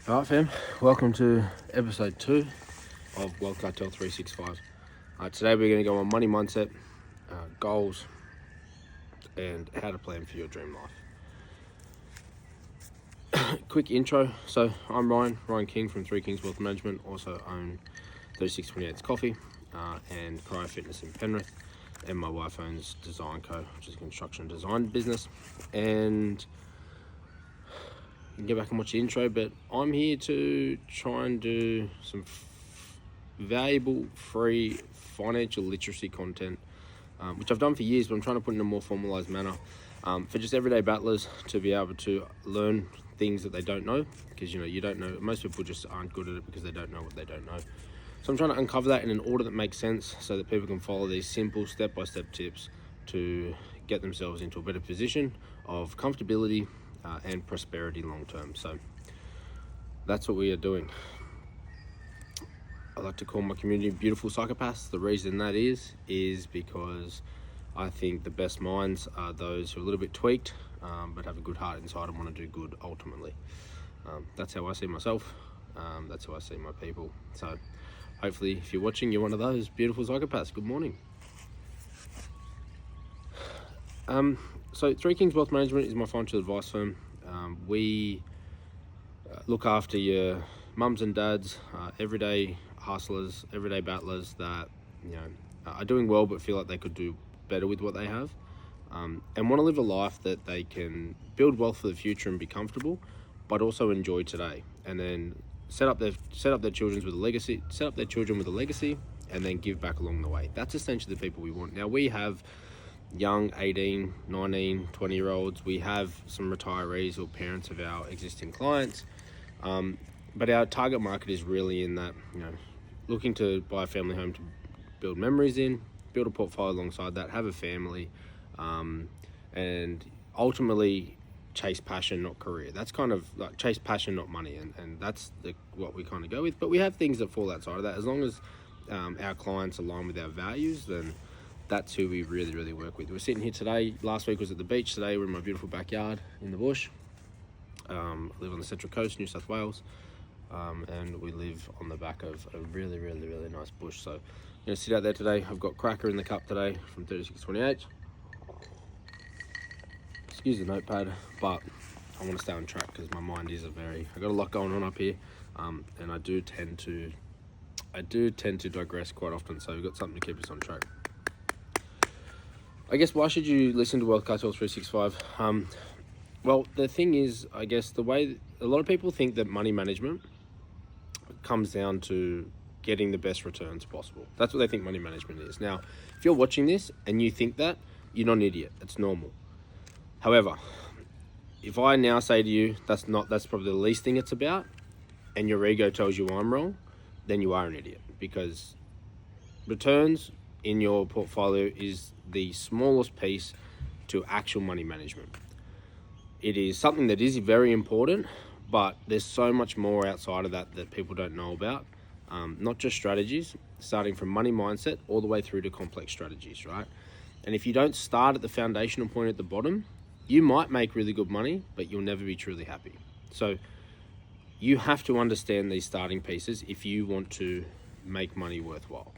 Alright fam, welcome to episode 2 of Cartel 365. Today we're going to go on money mindset, goals, and how to plan for your dream life. Quick intro. So I'm Ryan King from 3 Kings Wealth Management, also own 3628's Coffee and Cryo Fitness in Penrith, and my wife owns Design Co, which is a construction design business. And you can go back and watch the intro, but I'm here to try and do some valuable free financial literacy content, which I've done for years, but I'm trying to put in a more formalized manner for just everyday battlers to be able to learn things that they don't know, because you don't know. Most people just aren't good at it because they don't know what they don't know. So I'm trying to uncover that in an order that makes sense so that people can follow these simple step-by-step tips to get themselves into a better position of comfortability and prosperity long term. So that's what we are doing. I like to call my community beautiful psychopaths. The reason that is because I think the best minds are those who are a little bit tweaked, but have a good heart inside and want to do good ultimately. That's how I see myself. That's how I see my people. So hopefully if you're watching, you're one of those beautiful psychopaths. Good morning. So 3 Kings Wealth Management is my financial advice firm. We look after your mums and dads, everyday hustlers, everyday battlers that are doing well but feel like they could do better with what they have, and want to live a life that they can build wealth for the future and be comfortable, but also enjoy today, and then set up their children with a legacy, and then give back along the way. That's essentially the people we want. Now we have young 18, 19, 20-year-olds. We have some retirees or parents of our existing clients. But our target market is really in that, looking to buy a family home to build memories in, build a portfolio alongside that, have a family, and ultimately chase passion, not career. That's kind of like chase passion, not money. And that's what we kind of go with. But we have things that fall outside of that. As long as our clients align with our values, then that's who we really, really work with. We're sitting here today. Last week was at the beach. Today we're in my beautiful backyard in the bush. I live on the Central Coast, New South Wales, and we live on the back of a really, really, really nice bush. So I'm going to sit out there today. I've got cracker in the cup today from 3628. Excuse the notepad, but I want to stay on track because my mind is I got a lot going on up here, and I do tend to digress quite often. So we've got something to keep us on track. I guess, why should you listen to Wealth Cartel 365? Well, the thing is, I guess the way a lot of people think that money management comes down to getting the best returns possible. That's what they think money management is. Now, if you're watching this and you think that, you're not an idiot. It's normal. However, if I now say to you, that's probably the least thing it's about, and your ego tells you I'm wrong, then you are an idiot, because returns in your portfolio is the smallest piece to actual money management. It is something that is very important, but there's so much more outside of that people don't know about. Not just strategies, starting from money mindset all the way through to complex strategies, right? And if you don't start at the foundational point at the bottom, you might make really good money, but you'll never be truly happy. So you have to understand these starting pieces if you want to make money worthwhile.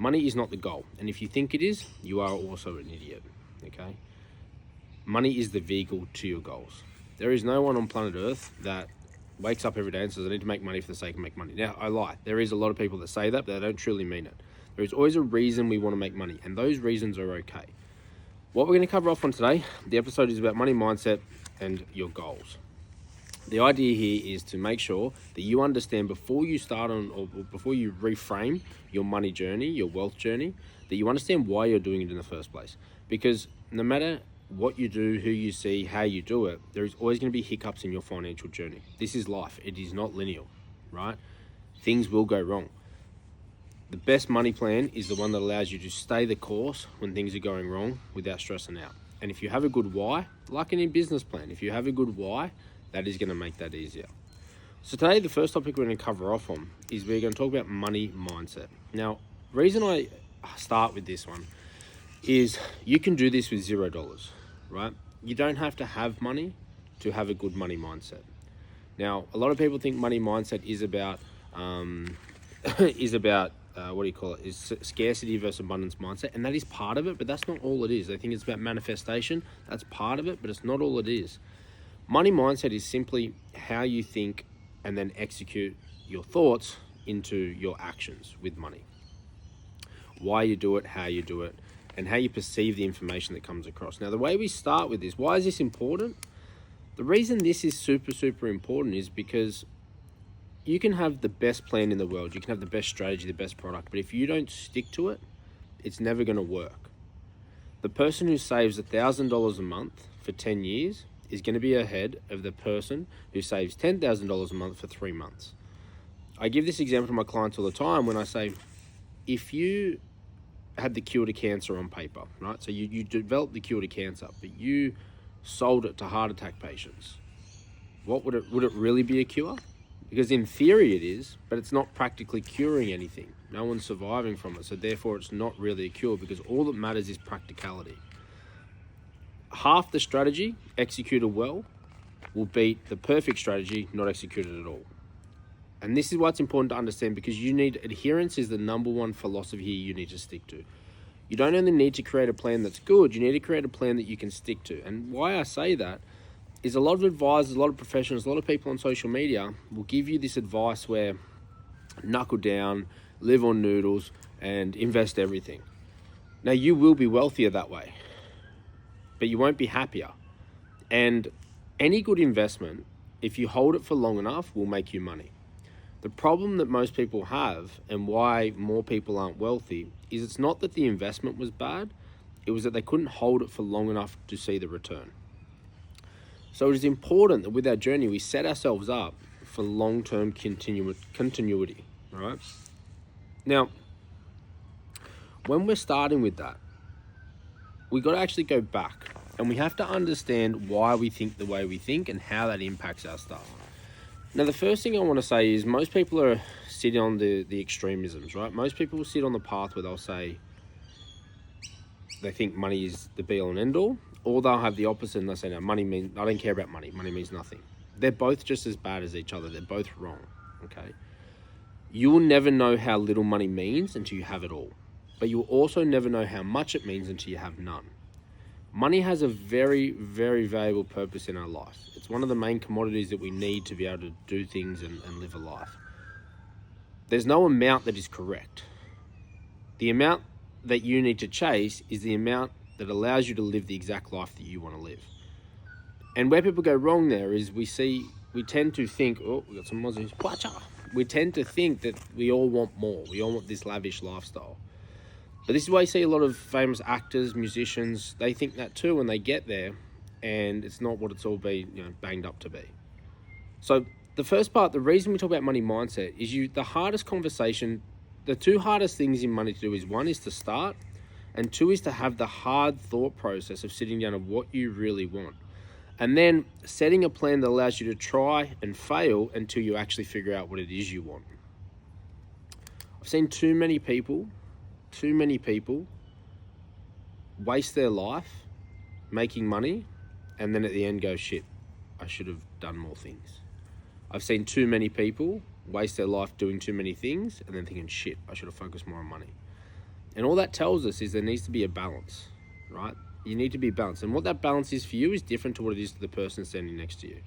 Money is not the goal. And if you think it is, you are also an idiot, okay? Money is the vehicle to your goals. There is no one on planet Earth that wakes up every day and says, I need to make money for the sake of make money. Now, I lie. There is a lot of people that say that, but they don't truly mean it. There is always a reason we want to make money, and those reasons are okay. What we're going to cover off on today, the episode is about money mindset and your goals. The idea here is to make sure that you understand before you start on, or before you reframe your money journey, your wealth journey, that you understand why you're doing it in the first place. Because no matter what you do, who you see, how you do it, there is always going to be hiccups in your financial journey. This is life. It is not linear, right? Things will go wrong. The best money plan is the one that allows you to stay the course when things are going wrong without stressing out. And if you have a good why, like in a business plan, if you have a good why, that is going to make that easier. So today, the first topic we're going to cover off on is we're going to talk about money mindset. Now, the reason I start with this one is you can do this with $0, right? You don't have to have money to have a good money mindset. Now, a lot of people think money mindset is about is scarcity versus abundance mindset, and that is part of it, but that's not all it is. I think it's about manifestation. That's part of it, but it's not all it is. Money mindset is simply how you think and then execute your thoughts into your actions with money. Why you do it, how you do it, and how you perceive the information that comes across. Now, the way we start with this, why is this important? The reason this is super, super important is because you can have the best plan in the world, you can have the best strategy, the best product, but if you don't stick to it, it's never going to work. The person who saves $1,000 a month for 10 years is going to be ahead of the person who saves $10,000 a month for 3 months. I give this example to my clients all the time when I say, if you had the cure to cancer on paper, right? So you developed the cure to cancer, but you sold it to heart attack patients. What would it really be a cure? Because in theory it is, but it's not practically curing anything. No one's surviving from it, so therefore it's not really a cure, because all that matters is practicality. Half the strategy executed well will beat the perfect strategy not executed at all. And this is why it's important to understand, because adherence is the number one philosophy you need to stick to. You don't only need to create a plan that's good, you need to create a plan that you can stick to. And why I say that is a lot of advisors, a lot of professionals, a lot of people on social media will give you this advice where knuckle down, live on noodles, and invest everything. Now, you will be wealthier that way, but you won't be happier. And any good investment, if you hold it for long enough, will make you money. The problem that most people have, and why more people aren't wealthy, is it's not that the investment was bad, it was that they couldn't hold it for long enough to see the return. So it is important that with our journey, we set ourselves up for long-term continuity, right? Now, when we're starting with that, we got to actually go back, and we have to understand why we think the way we think and how that impacts our stuff. Now, the first thing I want to say is most people are sitting on the extremisms, right? Most people will sit on the path where they'll say they think money is the be-all and end-all, or they'll have the opposite and they'll say, no, I don't care about money. Money means nothing. They're both just as bad as each other. They're both wrong, okay? You will never know how little money means until you have it all, but you'll also never know how much it means until you have none. Money has a very, very valuable purpose in our life. It's one of the main commodities that we need to be able to do things and live a life. There's no amount that is correct. The amount that you need to chase is the amount that allows you to live the exact life that you want to live. And where people go wrong there is we tend to think, oh, we got some Aussies, we tend to think that we all want more. We all want this lavish lifestyle. But this is why you see a lot of famous actors, musicians, they think that too when they get there, and it's not what it's all been banged up to be. So the first part, the reason we talk about money mindset is the hardest conversation, the two hardest things in money to do is, one is to start, and two is to have the hard thought process of sitting down of what you really want. And then setting a plan that allows you to try and fail until you actually figure out what it is you want. I've seen too many people waste their life making money and then at the end go, shit, I should have done more things. I've seen too many people waste their life doing too many things and then thinking, shit, I should have focused more on money. And all that tells us is there needs to be a balance, right? You need to be balanced. And what that balance is for you is different to what it is to the person standing next to you.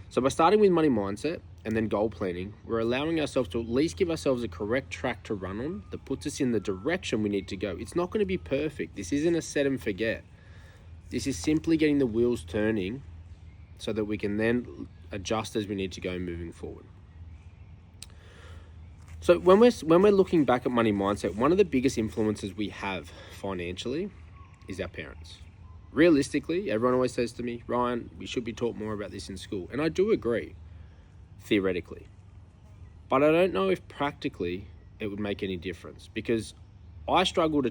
So by starting with money mindset and then goal planning, we're allowing ourselves to at least give ourselves a correct track to run on that puts us in the direction we need to go. It's not going to be perfect. This isn't a set and forget. This is simply getting the wheels turning so that we can then adjust as we need to go moving forward. So when we're looking back at money mindset, one of the biggest influences we have financially is our parents. Realistically, everyone always says to me, Ryan, we should be taught more about this in school. And I do agree, theoretically. But I don't know if practically it would make any difference, because I struggle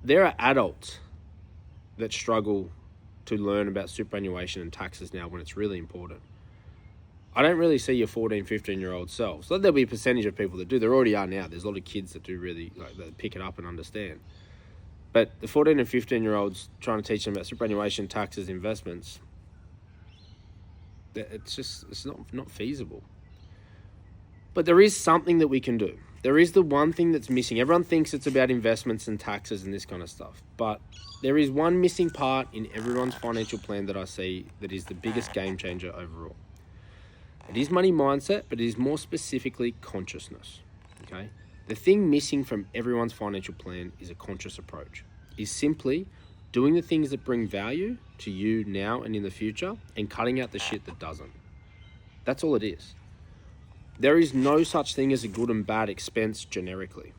there are adults that struggle to learn about superannuation and taxes now when it's really important. I don't really see your 14, 15-year-old selves. So there'll be a percentage of people that do. There already are now. There's a lot of kids that do really that pick it up and understand. But the 14 and 15-year-olds trying to teach them about superannuation, taxes, investments, It's not feasible. But there is something that we can do. There is the one thing that's missing. Everyone thinks it's about investments and taxes and this kind of stuff. But there is one missing part in everyone's financial plan that I see that is the biggest game changer overall. It is money mindset, but it is more specifically consciousness. Okay? The thing missing from everyone's financial plan is a conscious approach. Is simply doing the things that bring value to you now and in the future and cutting out the shit that doesn't. That's all it is. There is no such thing as a good and bad expense generically,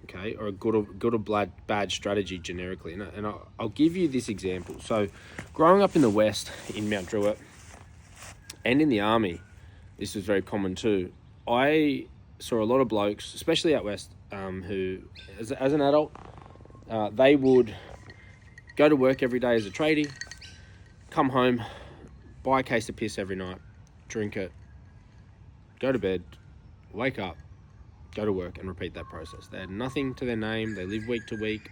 okay, or a good or bad strategy generically. And I'll give you this example. So growing up in the West, in Mount Druitt, and in the army, this was very common too. I saw a lot of blokes, especially out West, who, as an adult, they would go to work every day as a tradie, come home, buy a case of piss every night, drink it, go to bed, wake up, go to work, and repeat that process. They had nothing to their name. They lived week to week.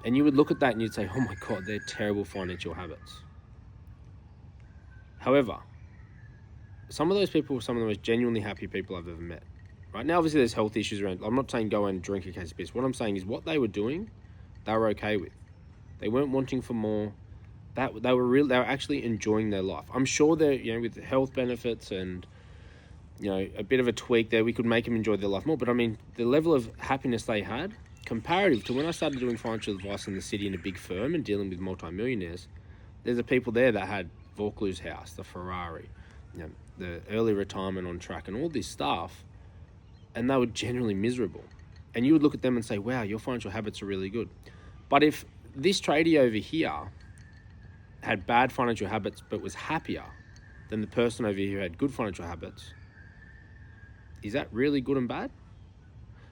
And you would look at that and you'd say, oh my God, they're terrible financial habits. However, some of those people were some of the most genuinely happy people I've ever met. Right now, obviously, there's health issues around. I'm not saying go and drink a case of piss. What I'm saying is what they were doing, they were okay with. They weren't wanting for more. They were actually enjoying their life. I'm sure they're, with health benefits and a bit of a tweak there, we could make them enjoy their life more. But I mean, the level of happiness they had, comparative to when I started doing financial advice in the city in a big firm and dealing with multimillionaires, there's the people there that had Vaucluse house, the Ferrari, the early retirement on track and all this stuff, and they were generally miserable. And you would look at them and say, wow, your financial habits are really good. But if this tradie over here had bad financial habits but was happier than the person over here who had good financial habits, is that really good and bad?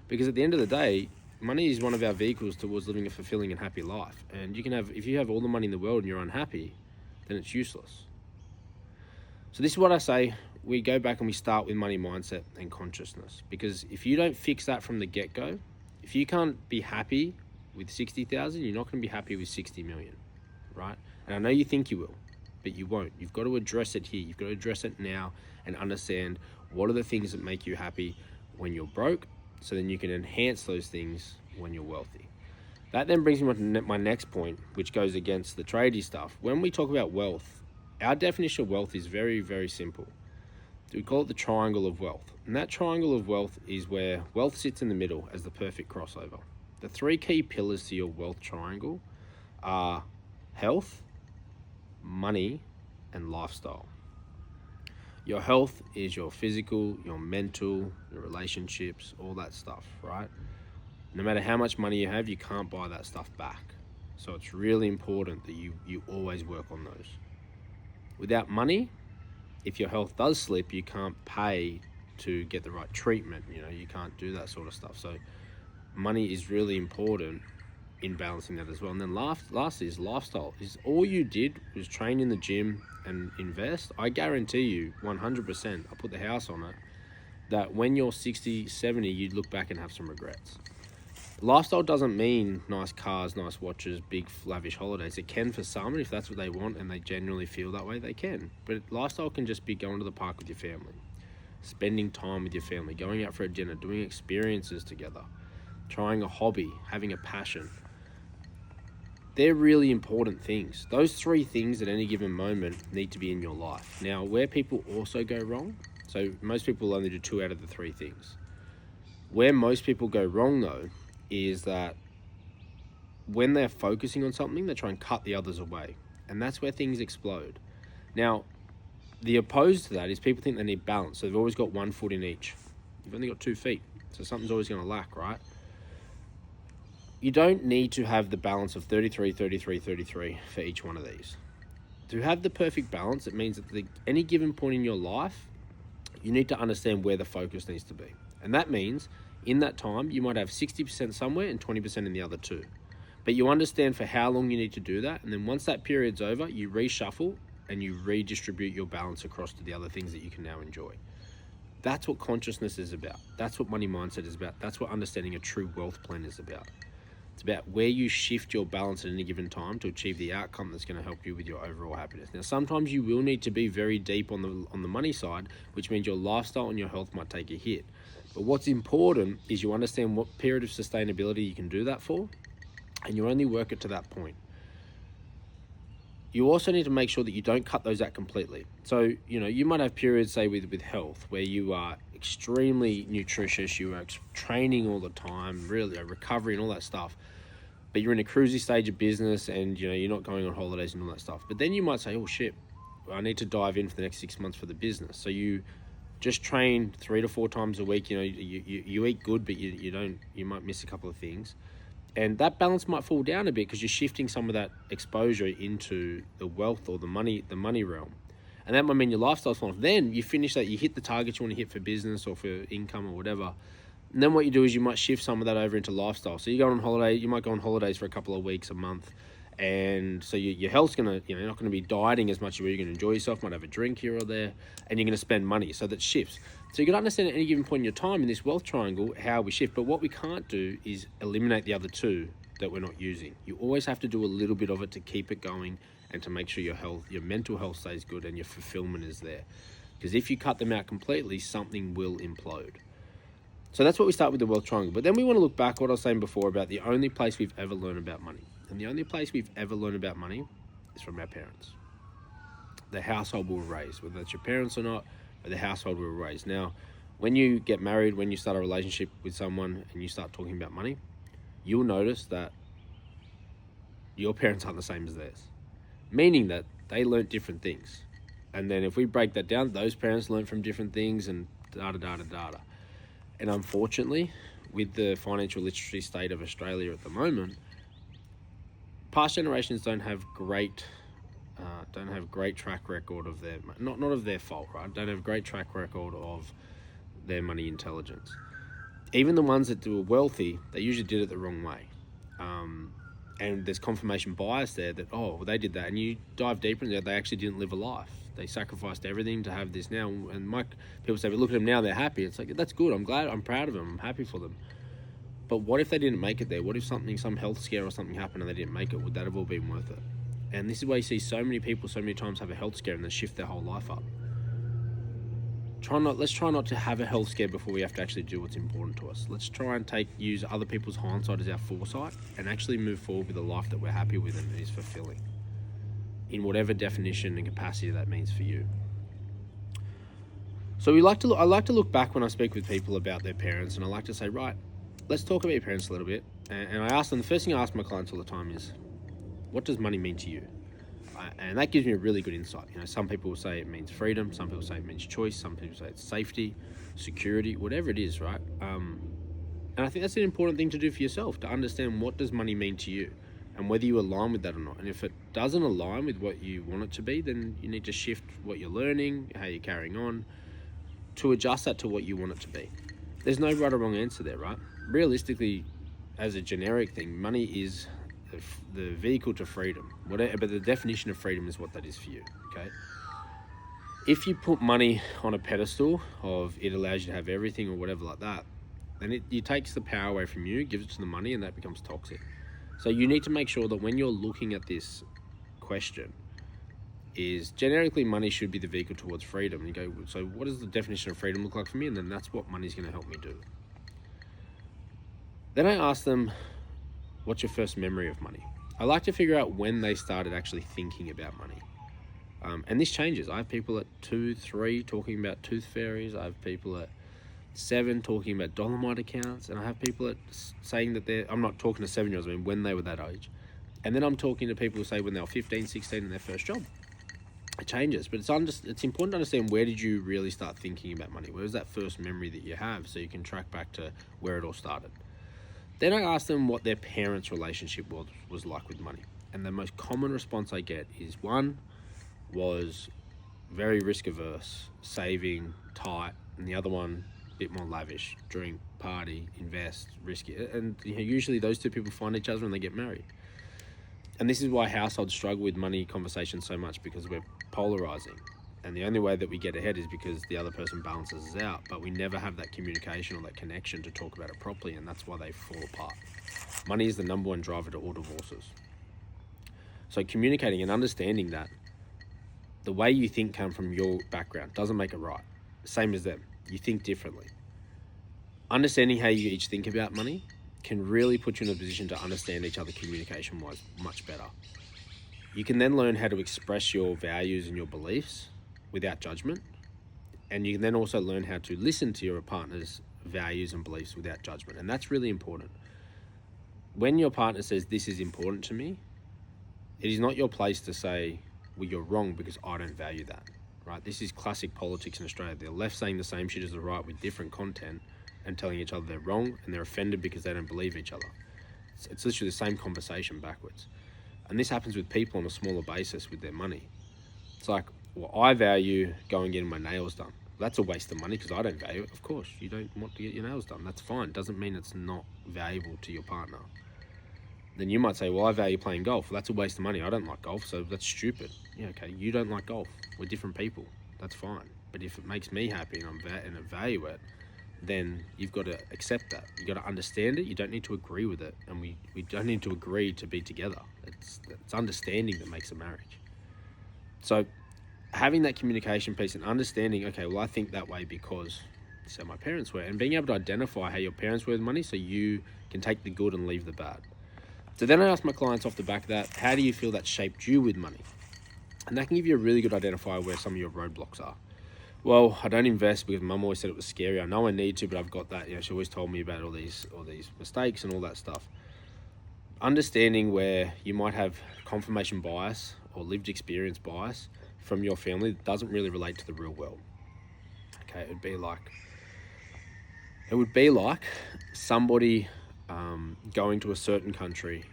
Because at the end of the day, money is one of our vehicles towards living a fulfilling and happy life. And if you have all the money in the world and you're unhappy, then it's useless. So this is what I say. We go back and we start with money mindset and consciousness. Because if you don't fix that from the get-go, if you can't be happy with 60,000, you're not going to be happy with 60 million, right? And I know you think you will, but you won't. You've got to address it here. You've got to address it now and understand what are the things that make you happy when you're broke, so then you can enhance those things when you're wealthy. That then brings me to my next point, which goes against the tradie stuff. When we talk about wealth, our definition of wealth is very, very simple. We call it the triangle of wealth. And that triangle of wealth is where wealth sits in the middle as the perfect crossover. The three key pillars to your wealth triangle are health, money, and lifestyle. Your health is your physical, your mental, your relationships, all that stuff, right? No matter how much money you have, you can't buy that stuff back. So it's really important that you always work on those. Without money, if your health does slip, you can't pay to get the right treatment. You can't do that sort of stuff. So money is really important in balancing that as well. And then lastly is lifestyle. Is all you did was train in the gym and invest, I guarantee you 100%, I'll put the house on it, that when you're 60, 70, you'd look back and have some regrets. Lifestyle doesn't mean nice cars, nice watches, big lavish holidays. It can for some, and if that's what they want and they genuinely feel that way, they can. But lifestyle can just be going to the park with your family, spending time with your family, going out for a dinner, doing experiences together, trying a hobby, having a passion. They're really important things. Those three things at any given moment need to be in your life. Now, where people also go wrong, so most people only do 2 out of the 3 things. Where most people go wrong, though, is that when they're focusing on something, they try and cut the others away. And that's where things explode. Now, the opposed to that is people think they need balance. So they've always got 1 foot in each. You've only got 2 feet. So something's always going to lack, right? You don't need to have the balance of 33, 33, 33 for each one of these. To have the perfect balance, it means that at any given point in your life, you need to understand where the focus needs to be. And that means in that time, you might have 60% somewhere and 20% in the other 2. But you understand for how long you need to do that. And then once that period's over, you reshuffle and you redistribute your balance across to the other things that you can now enjoy. That's what consciousness is about. That's what money mindset is about. That's what understanding a true wealth plan is about. It's about where you shift your balance at any given time to achieve the outcome that's going to help you with your overall happiness. Now, sometimes you will need to be very deep on the money side, which means your lifestyle and your health might take a hit. But what's important is you understand what period of sustainability you can do that for, and you only work it to that point. You also need to make sure that you don't cut those out completely. So, you might have periods, say, with health, where you are extremely nutritious, you are training all the time, really recovery and all that stuff. But you're in a cruisy stage of business and, you're not going on holidays and all that stuff. But then you might say, oh shit, I need to dive in for the next 6 months for the business. So you just train 3 to 4 times a week. You eat good, but you might miss a couple of things. And that balance might fall down a bit because you're shifting some of that exposure into the wealth or the money realm. And that might mean your lifestyle's falling off. Then you finish that, you hit the targets you want to hit for business or for income or whatever. And then what you do is you might shift some of that over into lifestyle. So you go on holiday, you might go on holidays for a couple of weeks, a month. And so your health's you're not going to be dieting as much as you're going to enjoy yourself, might have a drink here or there, and you're going to spend money. So that shifts. So you can understand at any given point in your time in this wealth triangle, how we shift. But what we can't do is eliminate the other two that we're not using. You always have to do a little bit of it to keep it going and to make sure your mental health stays good and your fulfillment is there. Because if you cut them out completely, something will implode. So that's what we start with the wealth triangle. But then we want to look back what I was saying before about the only place we've ever learned about money. And the only place we've ever learned about money is from our parents. The household we were raised, whether that's your parents or not, or the household we were raised. Now, when you get married, when you start a relationship with someone and you start talking about money, you'll notice that your parents aren't the same as theirs. Meaning that they learnt different things. And then if we break that down, those parents learnt from different things and da-da-da-da-da. And unfortunately, with the financial literacy state of Australia at the moment, past generations don't have great track record of their, not of their fault, right? Don't have great track record of their money intelligence. Even the ones that were wealthy, they usually did it the wrong way. And there's confirmation bias there that, they did that. And you dive deeper into that, they actually didn't live a life. They sacrificed everything to have this now. And people say, but look at them now, they're happy. It's like, that's good. I'm glad, I'm proud of them. I'm happy for them. But what if they didn't make it there? What if some health scare or something happened and they didn't make it? Would that have all been worth it? And this is why you see so many people so many times have a health scare and then shift their whole life up. Let's try not to have a health scare before we have to actually do what's important to us. Let's try and use other people's hindsight as our foresight and actually move forward with a life that we're happy with and is fulfilling, in whatever definition and capacity that means for you. So I like to look back when I speak with people about their parents, and I like to say, right, let's talk about your parents a little bit. And I ask them, the first thing I ask my clients all the time is, what does money mean to you? And that gives me a really good insight. Some people will say it means freedom. Some people say it means choice. Some people say it's safety, security, whatever it is, right? And I think that's an important thing to do for yourself, to understand what does money mean to you and whether you align with that or not. And if it doesn't align with what you want it to be, then you need to shift what you're learning, how you're carrying on, to adjust that to what you want it to be. There's no right or wrong answer there, right? Realistically, as a generic thing, money is the vehicle to freedom. But the definition of freedom is what that is for you, okay? If you put money on a pedestal of it allows you to have everything or whatever like that, then it takes the power away from you, gives it to the money, and that becomes toxic. So you need to make sure that when you're looking at this question, is generically money should be the vehicle towards freedom. You go, so what does the definition of freedom look like for me? And then that's what money's going to help me do. Then I ask them, what's your first memory of money? I like to figure out when they started actually thinking about money. And this changes. I have people at 2, 3 talking about tooth fairies. I have people at 7 talking about Dolomite accounts. And I have people at saying that I'm not talking to 7-year-olds, I mean when they were that age. And then I'm talking to people who say when they were 15, 16 in their first job. It changes, but it's important to understand, where did you really start thinking about money? Where was that first memory that you have, so you can track back to where it all started. Then I ask them what their parents' relationship was like with money. And the most common response I get is, one was very risk averse, saving, tight, and the other one a bit more lavish, drink, party, invest, risky. And usually those two people find each other when they get married. And this is why households struggle with money conversations so much, because we're polarizing. And the only way that we get ahead is because the other person balances us out, but we never have that communication or that connection to talk about it properly, and that's why they fall apart. Money is the number one driver to all divorces. So communicating and understanding that the way you think comes from your background doesn't make it right. Same as them. You think differently. Understanding how you each think about money can really put you in a position to understand each other communication-wise much better. You can then learn how to express your values and your beliefs without judgment. And you can then also learn how to listen to your partner's values and beliefs without judgment. And that's really important. When your partner says, this is important to me, it is not your place to say, well, you're wrong because I don't value that, right? This is classic politics in Australia. The left saying the same shit as the right with different content and telling each other they're wrong, and they're offended because they don't believe each other. It's literally the same conversation backwards. And this happens with people on a smaller basis with their money. It's like, well, I value going and getting my nails done. That's a waste of money because I don't value it. Of course, you don't want to get your nails done. That's fine. Doesn't mean it's not valuable to your partner. Then you might say, well, I value playing golf. Well, that's a waste of money. I don't like golf, so that's stupid. Yeah, okay, you don't like golf. We're different people. That's fine. But if it makes me happy and I value it, then you've got to accept that. You've got to understand it. You don't need to agree with it. And we don't need to agree to be together. It's understanding that makes a marriage. So having that communication piece and understanding, okay, well, I think that way because so my parents were, and being able to identify how your parents were with money so you can take the good and leave the bad. So then I ask my clients off the back of that, how do you feel that shaped you with money? And that can give you a really good identifier where some of your roadblocks are. Well, I don't invest because mum always said it was scary. I know I need to, but I've got that. You know, she always told me about all these mistakes and all that stuff. Understanding where you might have confirmation bias or lived experience bias from your family that doesn't really relate to the real world. Okay, it would be like somebody going to a certain country,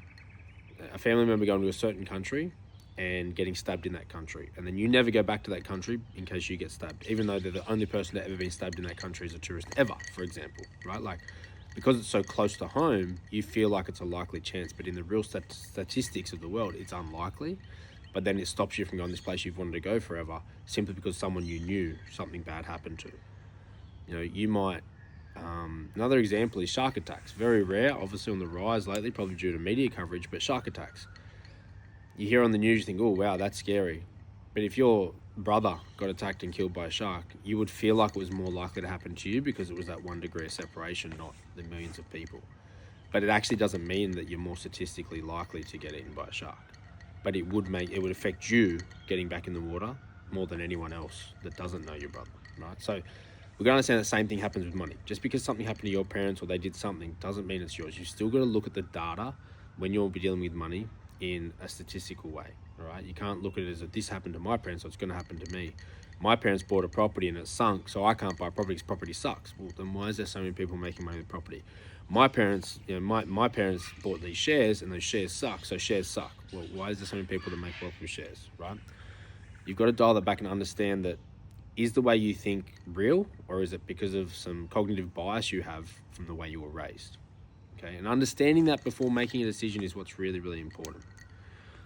a family member going to a certain country and getting stabbed in that country. And then you never go back to that country in case you get stabbed, even though they're the only person that ever been stabbed in that country as a tourist ever, for example, right? Like, because it's so close to home, you feel like it's a likely chance, but in the real statistics of the world, it's unlikely. But then it stops you from going this place you've wanted to go forever, simply because someone you knew something bad happened to. You know, you might, another example is shark attacks. Very rare, obviously on the rise lately, probably due to media coverage, but shark attacks. You hear on the news, you think, oh, wow, that's scary. But if your brother got attacked and killed by a shark, you would feel like it was more likely to happen to you because it was that 1 degree of separation, not the millions of people. But it actually doesn't mean that you're more statistically likely to get eaten by a shark. But it would affect you getting back in the water more than anyone else that doesn't know your brother, right? So we're going to understand the same thing happens with money. Just because something happened to your parents or they did something doesn't mean it's yours. You've still got to look at the data when you'll be dealing with money in a statistical way, all right? You can't look at it as if this happened to my parents, so it's going to happen to me. My parents bought a property and it sunk, so I can't buy property because property sucks. Well, then why is there so many people making money with property? My parents, my parents bought these shares and those shares suck, so shares suck. Well, why is there so many people that make wealth with shares, right? You've got to dial that back and understand that is the way you think real, or is it because of some cognitive bias you have from the way you were raised? Okay, and understanding that before making a decision is what's really, really important.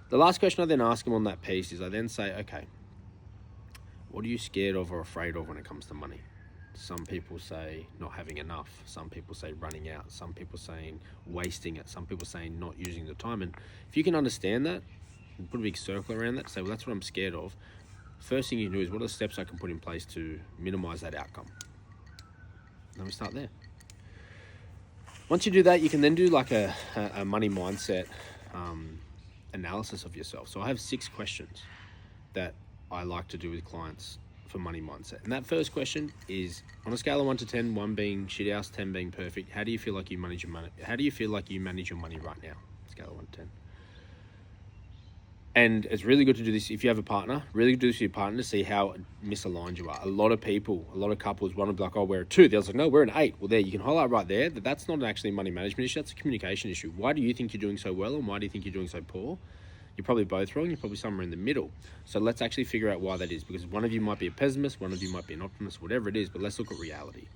The last question I then ask them on that piece is I then say, okay, what are you scared of or afraid of when it comes to money? Some people say not having enough. Some people say running out. Some people saying wasting it. Some people saying not using the time. And if you can understand that and put a big circle around that, say, well, that's what I'm scared of. First thing you do is what are the steps I can put in place to minimize that outcome? Then we start there. Once you do that, you can then do like a money mindset analysis of yourself. So I have 6 questions that I like to do with clients for money mindset. And that first question is, on a scale of 1 to 10, 1 being shit house, 10 being perfect, how do you feel like you manage your money? How do you feel like you manage your money right now? Scale of 1 to 10. And it's really good to do this if you have a partner, really good to do this with your partner to see how misaligned you are. A lot of couples want to be like, oh, we're a 2. The other's like, no, we're an 8. Well, there, you can highlight right there that that's not actually a money management issue. That's a communication issue. Why do you think you're doing so well and why do you think you're doing so poor? You're probably both wrong. You're probably somewhere in the middle. So let's actually figure out why that is, because one of you might be a pessimist, one of you might be an optimist, whatever it is, but let's look at reality.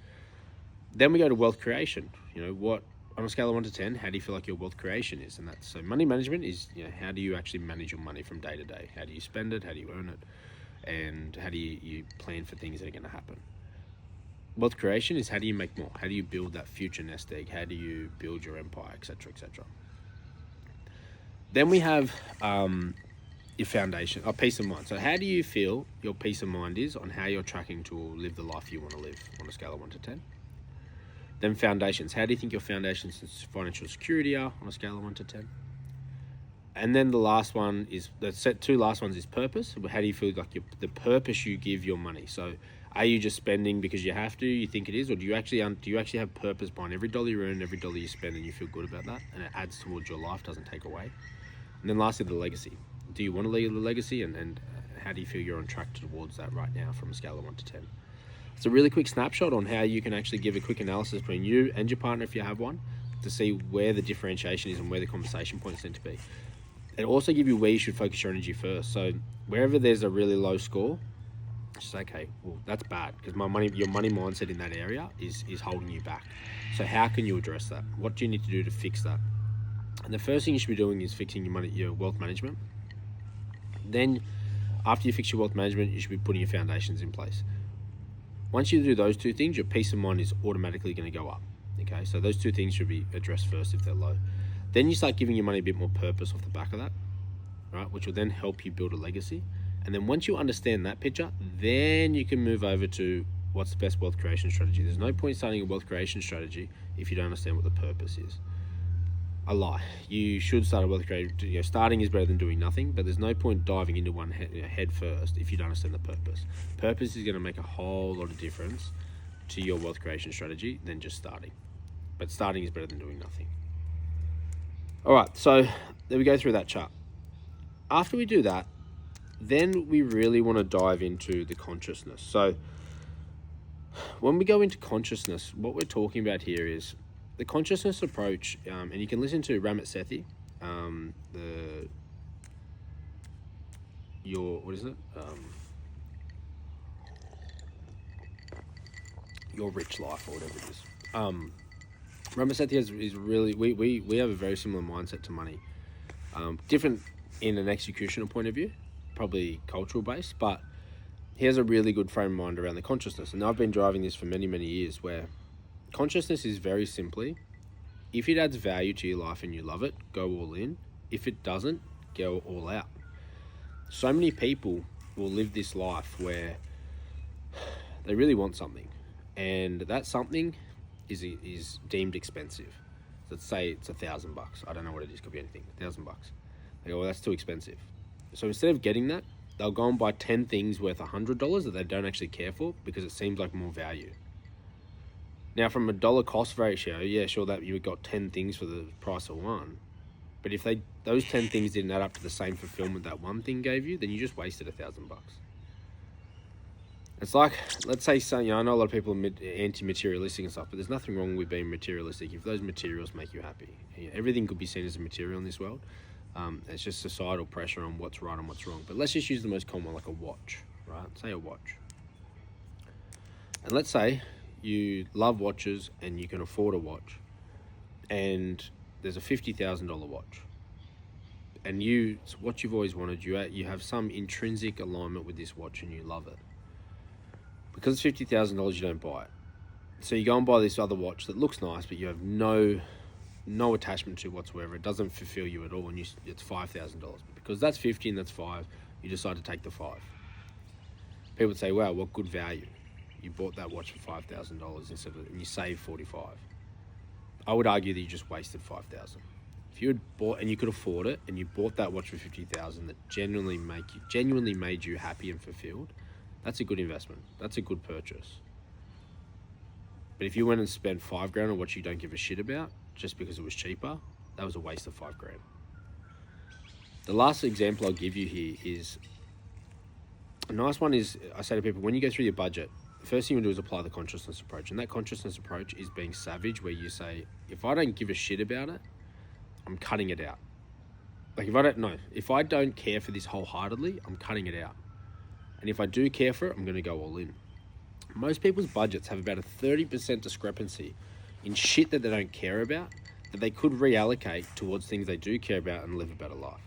Then we go to wealth creation. You know, what on a scale of 1 to 10, how do you feel like your wealth creation is? And that's, so money management is, you know, how do you actually manage your money from day to day? How do you spend it? How do you earn it? and how do you plan for things that are going to happen. Wealth creation is how do you make more? How do you build that future nest egg? How do you build your empire, etc., etc. Then we have your foundation, peace of mind. So how do you feel your peace of mind is on how you're tracking to live the life you want to live on a scale of 1 to 10? Then foundations. How do you think your foundations and financial security are on a scale of 1 to 10? And then the last one is, the two last ones is purpose. How do you feel like the purpose you give your money? So are you just spending because you have to, you think it is, or do you actually have purpose behind every dollar you earn, every dollar you spend, and you feel good about that, and it adds towards your life, doesn't take away? And then lastly, the legacy. Do you want to leave a legacy, and how do you feel you're on track towards that right now from a scale of 1 to 10? It's a really quick snapshot on how you can actually give a quick analysis between you and your partner if you have one, to see where the differentiation is and where the conversation points need to be. And also give you where you should focus your energy first. So wherever there's a really low score, just say, okay, well, that's bad because your money mindset in that area is holding you back. So how can you address that? What do you need to do to fix that? And the first thing you should be doing is fixing your wealth management. Then after you fix your wealth management, you should be putting your foundations in place. Once you do those two things, your peace of mind is automatically going to go up. Okay, so those two things should be addressed first if they're low. Then you start giving your money a bit more purpose off the back of that, right? Which will then help you build a legacy. And then once you understand that picture, then you can move over to what's the best wealth creation strategy. There's no point starting a wealth creation strategy if you don't understand what the purpose is. I lie. You should start a wealth creation. Starting is better than doing nothing, but there's no point diving into one head first if you don't understand the purpose. Purpose is going to make a whole lot of difference to your wealth creation strategy than just starting. But starting is better than doing nothing. All right, so then we go through that chart. After we do that, then we really want to dive into the consciousness. So when we go into consciousness, what we're talking about here is the consciousness approach, and you can listen to Ramit Sethi, Your Rich Life or whatever it is. Ramit Sethi is really, we have a very similar mindset to money. Different in an executional point of view, probably cultural based, but he has a really good frame of mind around the consciousness. And I've been driving this for many, many years, where consciousness is very simply, if it adds value to your life and you love it, go all in. If it doesn't, go all out. So many people will live this life where they really want something, and that something is deemed expensive. Let's say it's $1,000. I don't know what it is, could be anything. $1,000. They go, well, that's too expensive. So instead of getting that, they'll go and buy 10 things worth $100 that they don't actually care for because it seems like more value. Now, from a dollar cost ratio, yeah, sure, that you got 10 things for the price of one. But if those 10 things didn't add up to the same fulfillment that one thing gave you, then you just wasted $1,000. It's like, let's say, I know a lot of people are anti-materialistic and stuff, but there's nothing wrong with being materialistic if those materials make you happy. Everything could be seen as a material in this world. It's just societal pressure on what's right and what's wrong. But let's just use the most common one, like a watch, right? Say a watch. And let's say you love watches and you can afford a watch, and there's a $50,000 watch. And it's what you've always wanted. You have some intrinsic alignment with this watch and you love it. Because it's $50,000, you don't buy it. So you go and buy this other watch that looks nice, but you have no attachment to whatsoever. It doesn't fulfill you at all, and it's $5,000. Because that's 50 and that's 5, you decide to take the 5. People would say, wow, what good value. You bought that watch for $5,000 and you saved 45. I would argue that you just wasted 5,000. If you had bought and you could afford it, and you bought that watch for 50,000 that genuinely made you happy and fulfilled, that's a good investment. That's a good purchase. But if you went and spent $5,000 on what you don't give a shit about just because it was cheaper, that was a waste of $5,000. The last example I'll give you here is a nice one. Is I say to people, when you go through your budget, the first thing you do is apply the consciousness approach. And that consciousness approach is being savage, where you say, if I don't give a shit about it, I'm cutting it out. Like if I don't care for this wholeheartedly, I'm cutting it out. And if I do care for it, I'm going to go all in. Most people's budgets have about a 30% discrepancy in shit that they don't care about, that they could reallocate towards things they do care about and live a better life.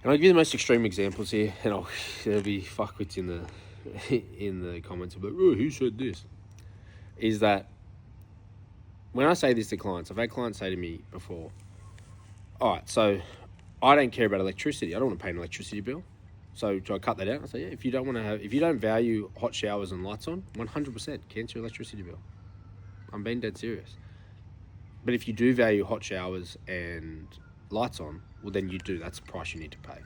And I'll give you the most extreme examples here, and there'll be fuckwits in the comments about, oh, who said this? Is that when I say this to clients, I've had clients say to me before, all right, so I don't care about electricity. I don't want to pay an electricity bill. So do I cut that out? I say, yeah, if you don't value hot showers and lights on, 100% cancel your electricity bill. I'm being dead serious. But if you do value hot showers and lights on, well, then you do. That's the price you need to pay.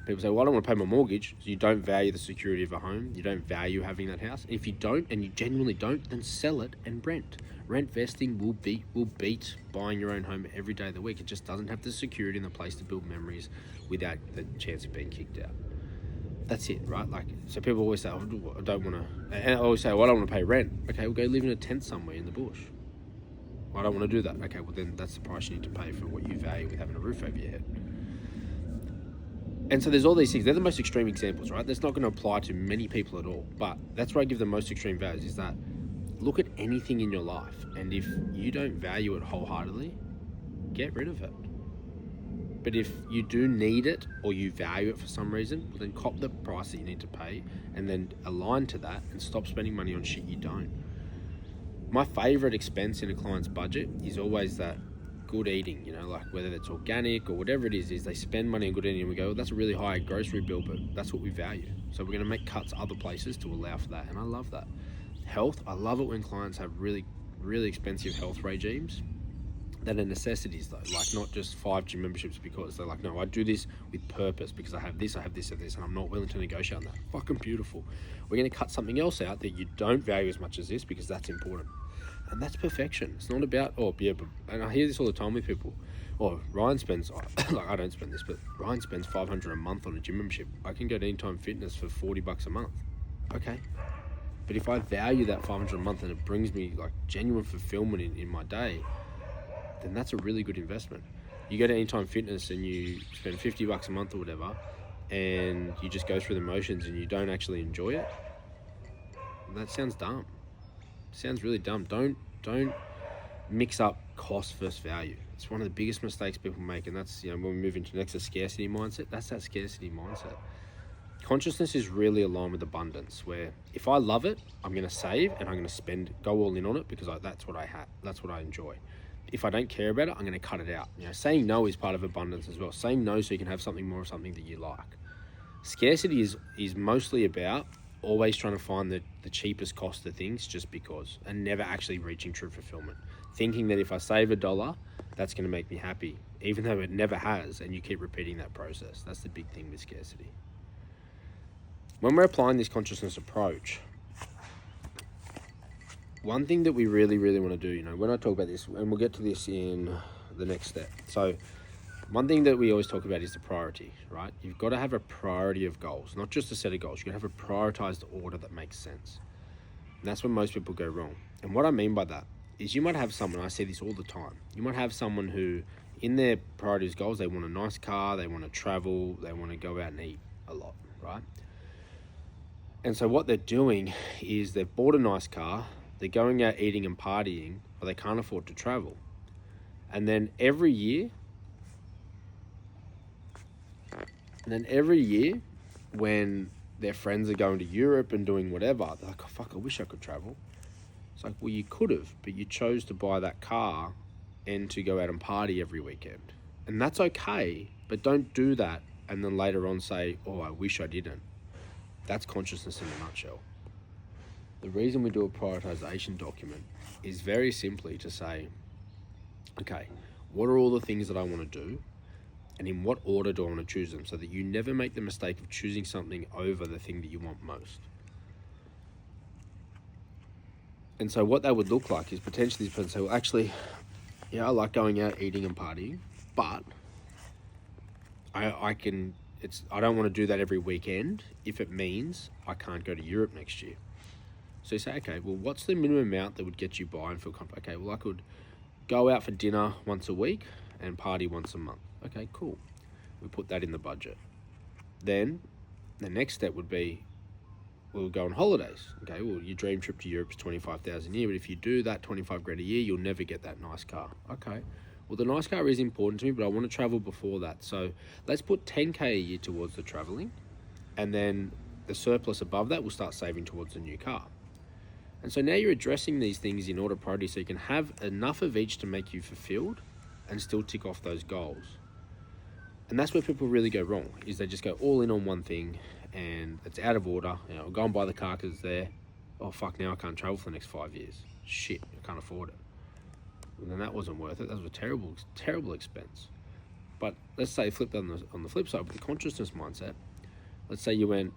People say, well, I don't want to pay my mortgage. So you don't value the security of a home. You don't value having that house. If you don't, and you genuinely don't, then sell it and rent. Rent vesting will beat buying your own home every day of the week. It just doesn't have the security and the place to build memories without the chance of being kicked out. That's it, right? Like, so people always say, oh, I don't want to, and I always say, well, I don't want to pay rent. Okay, we'll go live in a tent somewhere in the bush. I don't want to do that. Okay, well then that's the price you need to pay for what you value with having a roof over your head. And so there's all these things. They're the most extreme examples, right? That's not going to apply to many people at all. But that's where I give the most extreme values, is that look at anything in your life, and if you don't value it wholeheartedly, get rid of it. But if you do need it or you value it for some reason, well, then cop the price that you need to pay and then align to that and stop spending money on shit you don't. My favorite expense in a client's budget is always that good eating, like whether it's organic or whatever it is they spend money on good eating and we go, well, that's a really high grocery bill, but that's what we value. So we're going to make cuts other places to allow for that. And I love that. Health, I love it when clients have really, really expensive health regimes that are necessities though, like not just 5 gym memberships because they're like, no, I do this with purpose because I have this, and I'm not willing to negotiate on that. Fucking beautiful. We're going to cut something else out that you don't value as much as this because that's important. And that's perfection. It's not about, and I hear this all the time with people. Ryan spends, like I don't spend this, but Ryan spends $500 a month on a gym membership. I can go to Anytime Fitness for $40 a month. Okay. But if I value that $500 a month and it brings me like genuine fulfillment in my day, then that's a really good investment. You go to Anytime Fitness and you spend $50 a month or whatever, and you just go through the motions and you don't actually enjoy it, that sounds dumb. Sounds really dumb. Don't mix up cost versus value. It's one of the biggest mistakes people make, and that's when we move into next, a scarcity mindset. That's that scarcity mindset. Consciousness is really aligned with abundance, where if I love it, I'm going to save and I'm going to go all in on it because that's what I enjoy. If I don't care about it, I'm going to cut it out. Saying no is part of abundance as well. Saying no so you can have something more of something that you like. Scarcity is mostly about always trying to find the cheapest cost of things just because, and never actually reaching true fulfillment. Thinking that if I save $1, that's going to make me happy, even though it never has, and you keep repeating that process. That's the big thing with scarcity. When we're applying this consciousness approach, one thing that we really, really want to do, when I talk about this, and we'll get to this in the next step. So one thing that we always talk about is the priority, right? You've got to have a priority of goals, not just a set of goals. You've got to have a prioritized order that makes sense. And that's when most people go wrong. And what I mean by that is you might have someone, I see this all the time, you might have someone who in their priorities goals, they want a nice car, they want to travel, they want to go out and eat a lot, right? And so what they're doing is they've bought a nice car, they're going out eating and partying, but they can't afford to travel. And then every year, when their friends are going to Europe and doing whatever, they're like, oh, fuck, I wish I could travel. It's like, well, you could have, but you chose to buy that car and to go out and party every weekend. And that's okay, but don't do that and then later on say, oh, I wish I didn't. That's consciousness in a nutshell. The reason we do a prioritization document is very simply to say, okay, what are all the things that I want to do? And in what order do I want to choose them, so that you never make the mistake of choosing something over the thing that you want most. And so what that would look like is potentially this person say, well, actually, I like going out, eating and partying, but I don't want to do that every weekend if it means I can't go to Europe next year. So you say, okay, well, what's the minimum amount that would get you by and feel comfortable? Okay, well, I could go out for dinner once a week and party once a month. Okay, cool. We put that in the budget. Then the next step would be, we'll go on holidays. Okay, well, your dream trip to Europe is $25,000 a year, but if you do that $25,000 a year, you'll never get that nice car. Okay, well, well, the nice car is important to me, but I want to travel before that. So let's put 10K a year towards the traveling, and then the surplus above that will start saving towards the new car. And so now you're addressing these things in order priority so you can have enough of each to make you fulfilled and still tick off those goals. And that's where people really go wrong, is they just go all in on one thing and it's out of order. Go and buy the car because it's there. Oh, fuck, now I can't travel for the next 5 years. Shit, I can't afford it. And then that wasn't worth it. That was a terrible, terrible expense. But let's say flip on the flip side with the consciousness mindset. Let's say you went,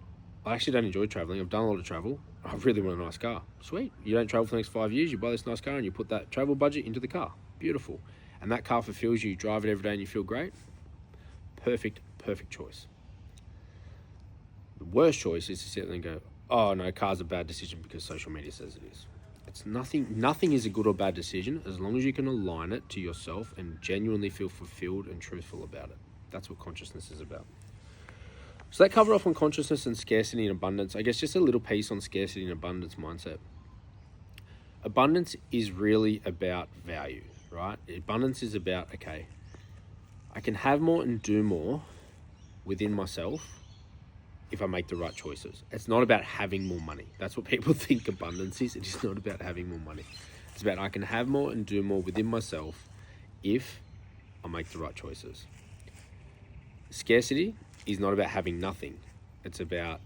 I actually don't enjoy traveling. I've done a lot of travel. I really want a nice car. Sweet. You don't travel for the next 5 years. You buy this nice car and you put that travel budget into the car. Beautiful. And that car fulfills you. You drive it every day and you feel great. Perfect choice. The worst choice is to sit there and go, oh no, car's a bad decision because social media says it is. It's nothing is a good or bad decision as long as you can align it to yourself and genuinely feel fulfilled and truthful about it. That's what consciousness is about. So that covered off on consciousness and scarcity and abundance. I guess just a little piece on scarcity and abundance mindset. Abundance is really about value, right? Abundance is about, okay, I can have more and do more within myself if I make the right choices. It's not about having more money. That's what people think abundance is. It is not about having more money. It's about I can have more and do more within myself if I make the right choices. Scarcity is not about having nothing. It's about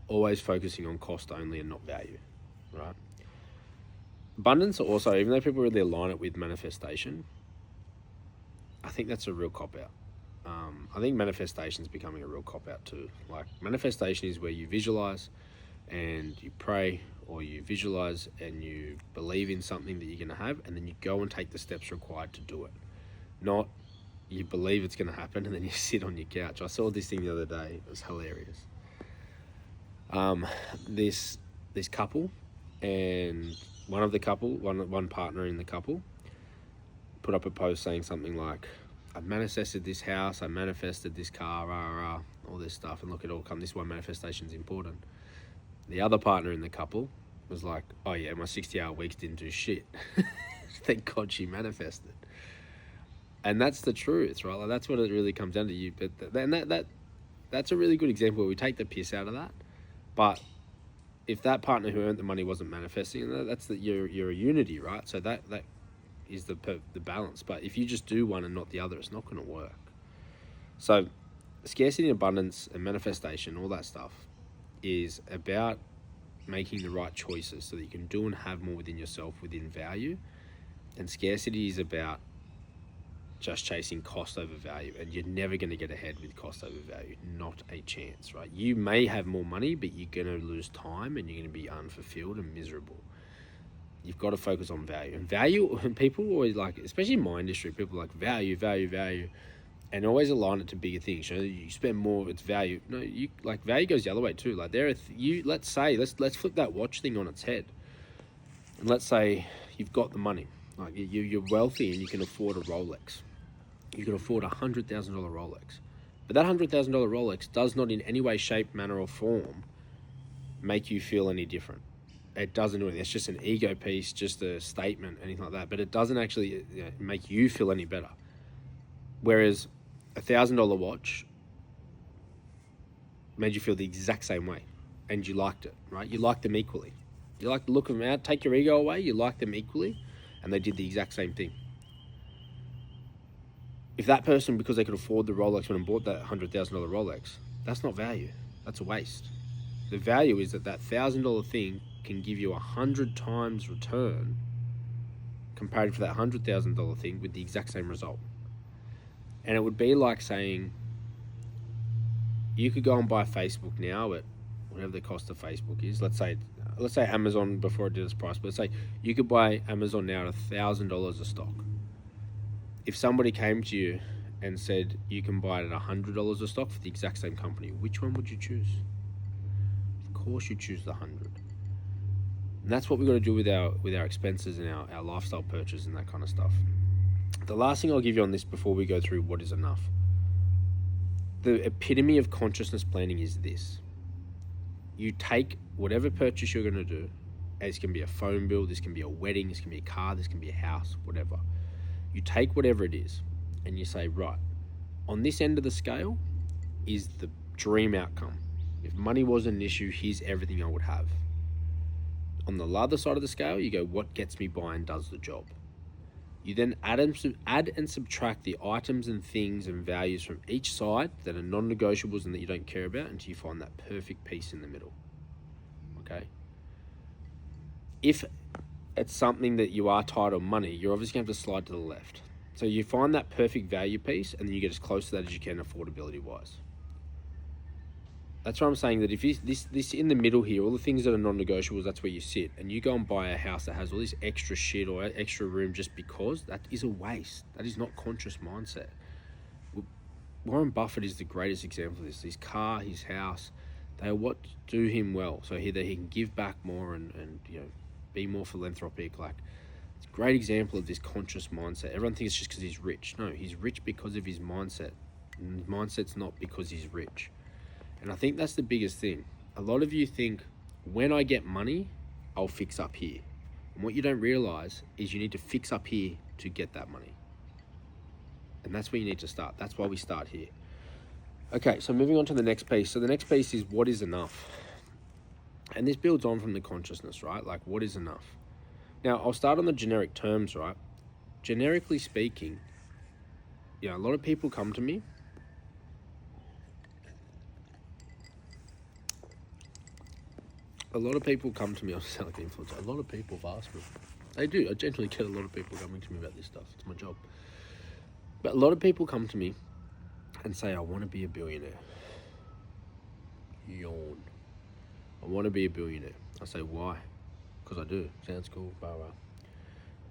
always focusing on cost only and not value, right? Abundance also, even though people really align it with manifestation, I think that's a real cop-out. I think manifestation is becoming a real cop-out too. Like, manifestation is where you visualize and you pray, or you visualize and you believe in something that you're going to have, and then you go and take the steps required to do it. Not you believe it's going to happen and then you sit on your couch. I saw this thing the other day. It was hilarious. This couple, and one partner in the couple put up a post saying something like, I manifested this house, I manifested this car, all this stuff, and look, it all come. This is why manifestation is important. The other partner in the couple was like, oh yeah, my 60-hour weeks didn't do shit. Thank God she manifested. And that's the truth, right? Like, that's what it really comes down to. You, but that's a really good example where we take the piss out of that. But if that partner who earned the money wasn't manifesting, that's that you're a unity, right? So that is the balance. But if you just do one and not the other, it's not going to work. So scarcity and abundance and manifestation, all that stuff, is about making the right choices so that you can do and have more within yourself, within value. And scarcity is about just chasing cost over value, and you're never going to get ahead with cost over value. Not a chance, right? You may have more money, but you're going to lose time and you're going to be unfulfilled and miserable. You've got to focus on value. And value, and people always like, especially in my industry, people like value, and always align it to bigger things. You know, you spend more, it's value. No, you like value goes the other way too. Like let's flip that watch thing on its head, and let's say you've got the money, like you're wealthy and you can afford a Rolex. You can afford $100,000 Rolex, but that $100,000 Rolex does not in any way, shape, manner, or form make you feel any different. It doesn't do anything. It's just an ego piece, just a statement, anything like that. But it doesn't actually make you feel any better. Whereas $1,000 watch made you feel the exact same way, and you liked it, right? You liked them equally. You like the look of them out. Take your ego away. You like them equally, and they did the exact same thing. If that person, because they could afford the Rolex, went and bought that $100,000 Rolex, that's not value. That's a waste. The value is that $1,000 thing can give you 100 times return compared to that $100,000 thing with the exact same result. And it would be like saying you could go and buy Facebook now at whatever the cost of Facebook is. Let's say Amazon before it did its price, but let's say you could buy Amazon now at $1,000 a stock. If somebody came to you and said you can buy it at $100 a stock for the exact same company, which one would you choose? Of course you choose the 100. And that's what we've got to do with our expenses and our lifestyle purchase and that kind of stuff. The last thing I'll give you on this before we go through what is enough. The epitome of consciousness planning is this. You take whatever purchase you're going to do, this can be a phone bill, this can be a wedding, this can be a car, this can be a house, whatever. You take whatever it is and you say, right, on this end of the scale is the dream outcome. If money wasn't an issue, here's everything I would have. On the other side of the scale, you go, what gets me by and does the job? You then add and subtract the items and things and values from each side that are non-negotiables and that you don't care about until you find that perfect piece in the middle. Okay? If it's something that you are tied on money, you're obviously going to have to slide to the left. So you find that perfect value piece and then you get as close to that as you can affordability-wise. That's what I'm saying, that if this in the middle here, all the things that are non-negotiables, that's where you sit. And you go and buy a house that has all this extra shit or extra room just because, that is a waste. That is not conscious mindset. Warren Buffett is the greatest example of this. His car, his house, they are what do him well. So he can give back more and be more philanthropic. Like, it's a great example of this conscious mindset. Everyone thinks it's just because he's rich. No, he's rich because of his mindset. And his mindset's not because he's rich. And I think that's the biggest thing. A lot of you think, when I get money, I'll fix up here. And what you don't realize is you need to fix up here to get that money. And that's where you need to start. That's why we start here. Okay, so moving on to the next piece. So the next piece is, what is enough? And this builds on from the consciousness, right? Like, what is enough? Now, I'll start on the generic terms, right? Generically speaking, a lot of people come to me. I sound like an influencer. A lot of people have asked me. They do. I generally get a lot of people coming to me about this stuff. It's my job. But a lot of people come to me and say, I want to be a billionaire. Yawn. I want to be a billionaire. I say, why? Because I do. Sounds cool. Blah, blah.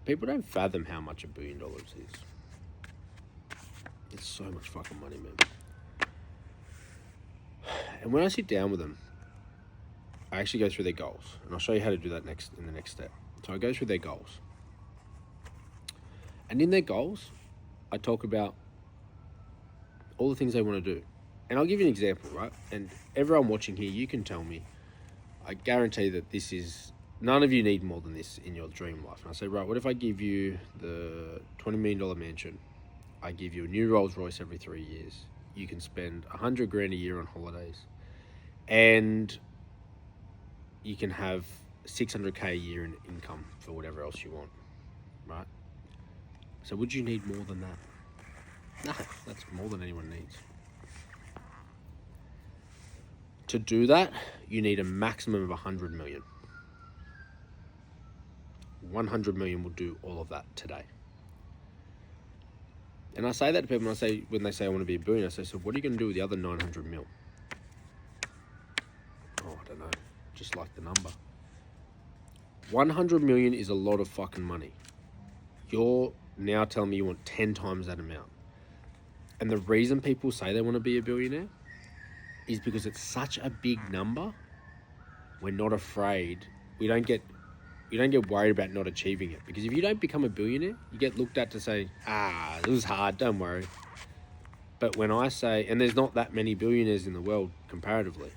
People don't fathom how much $1 billion is. It's so much fucking money, man. And when I sit down with them, I actually go through their goals, and I'll show you how to do that in the next step. So I go through their goals, and in their goals, I talk about all the things they want to do. And I'll give you an example, right? And everyone watching here, you can tell me, I guarantee that none of you need more than this in your dream life. And I say, right, what if I give you the $20 million mansion? I give you a new Rolls Royce every 3 years. You can spend $100,000 a year on holidays, and you can have $600K a year in income for whatever else you want, right? So would you need more than that? No, that's more than anyone needs. To do that, you need a maximum of 100 million. 100 million will do all of that today. And I say that to people, when they say I want to be a billionaire, I say, so what are you going to do with the other 900 mil? Oh, I don't know. Just like the number. 100 million is a lot of fucking money. You're now telling me you want 10 times that amount. And the reason people say they want to be a billionaire is because it's such a big number. We're not afraid. You don't get worried about not achieving it. Because if you don't become a billionaire, you get looked at to say, this was hard, don't worry. But when I say, and there's not that many billionaires in the world comparatively,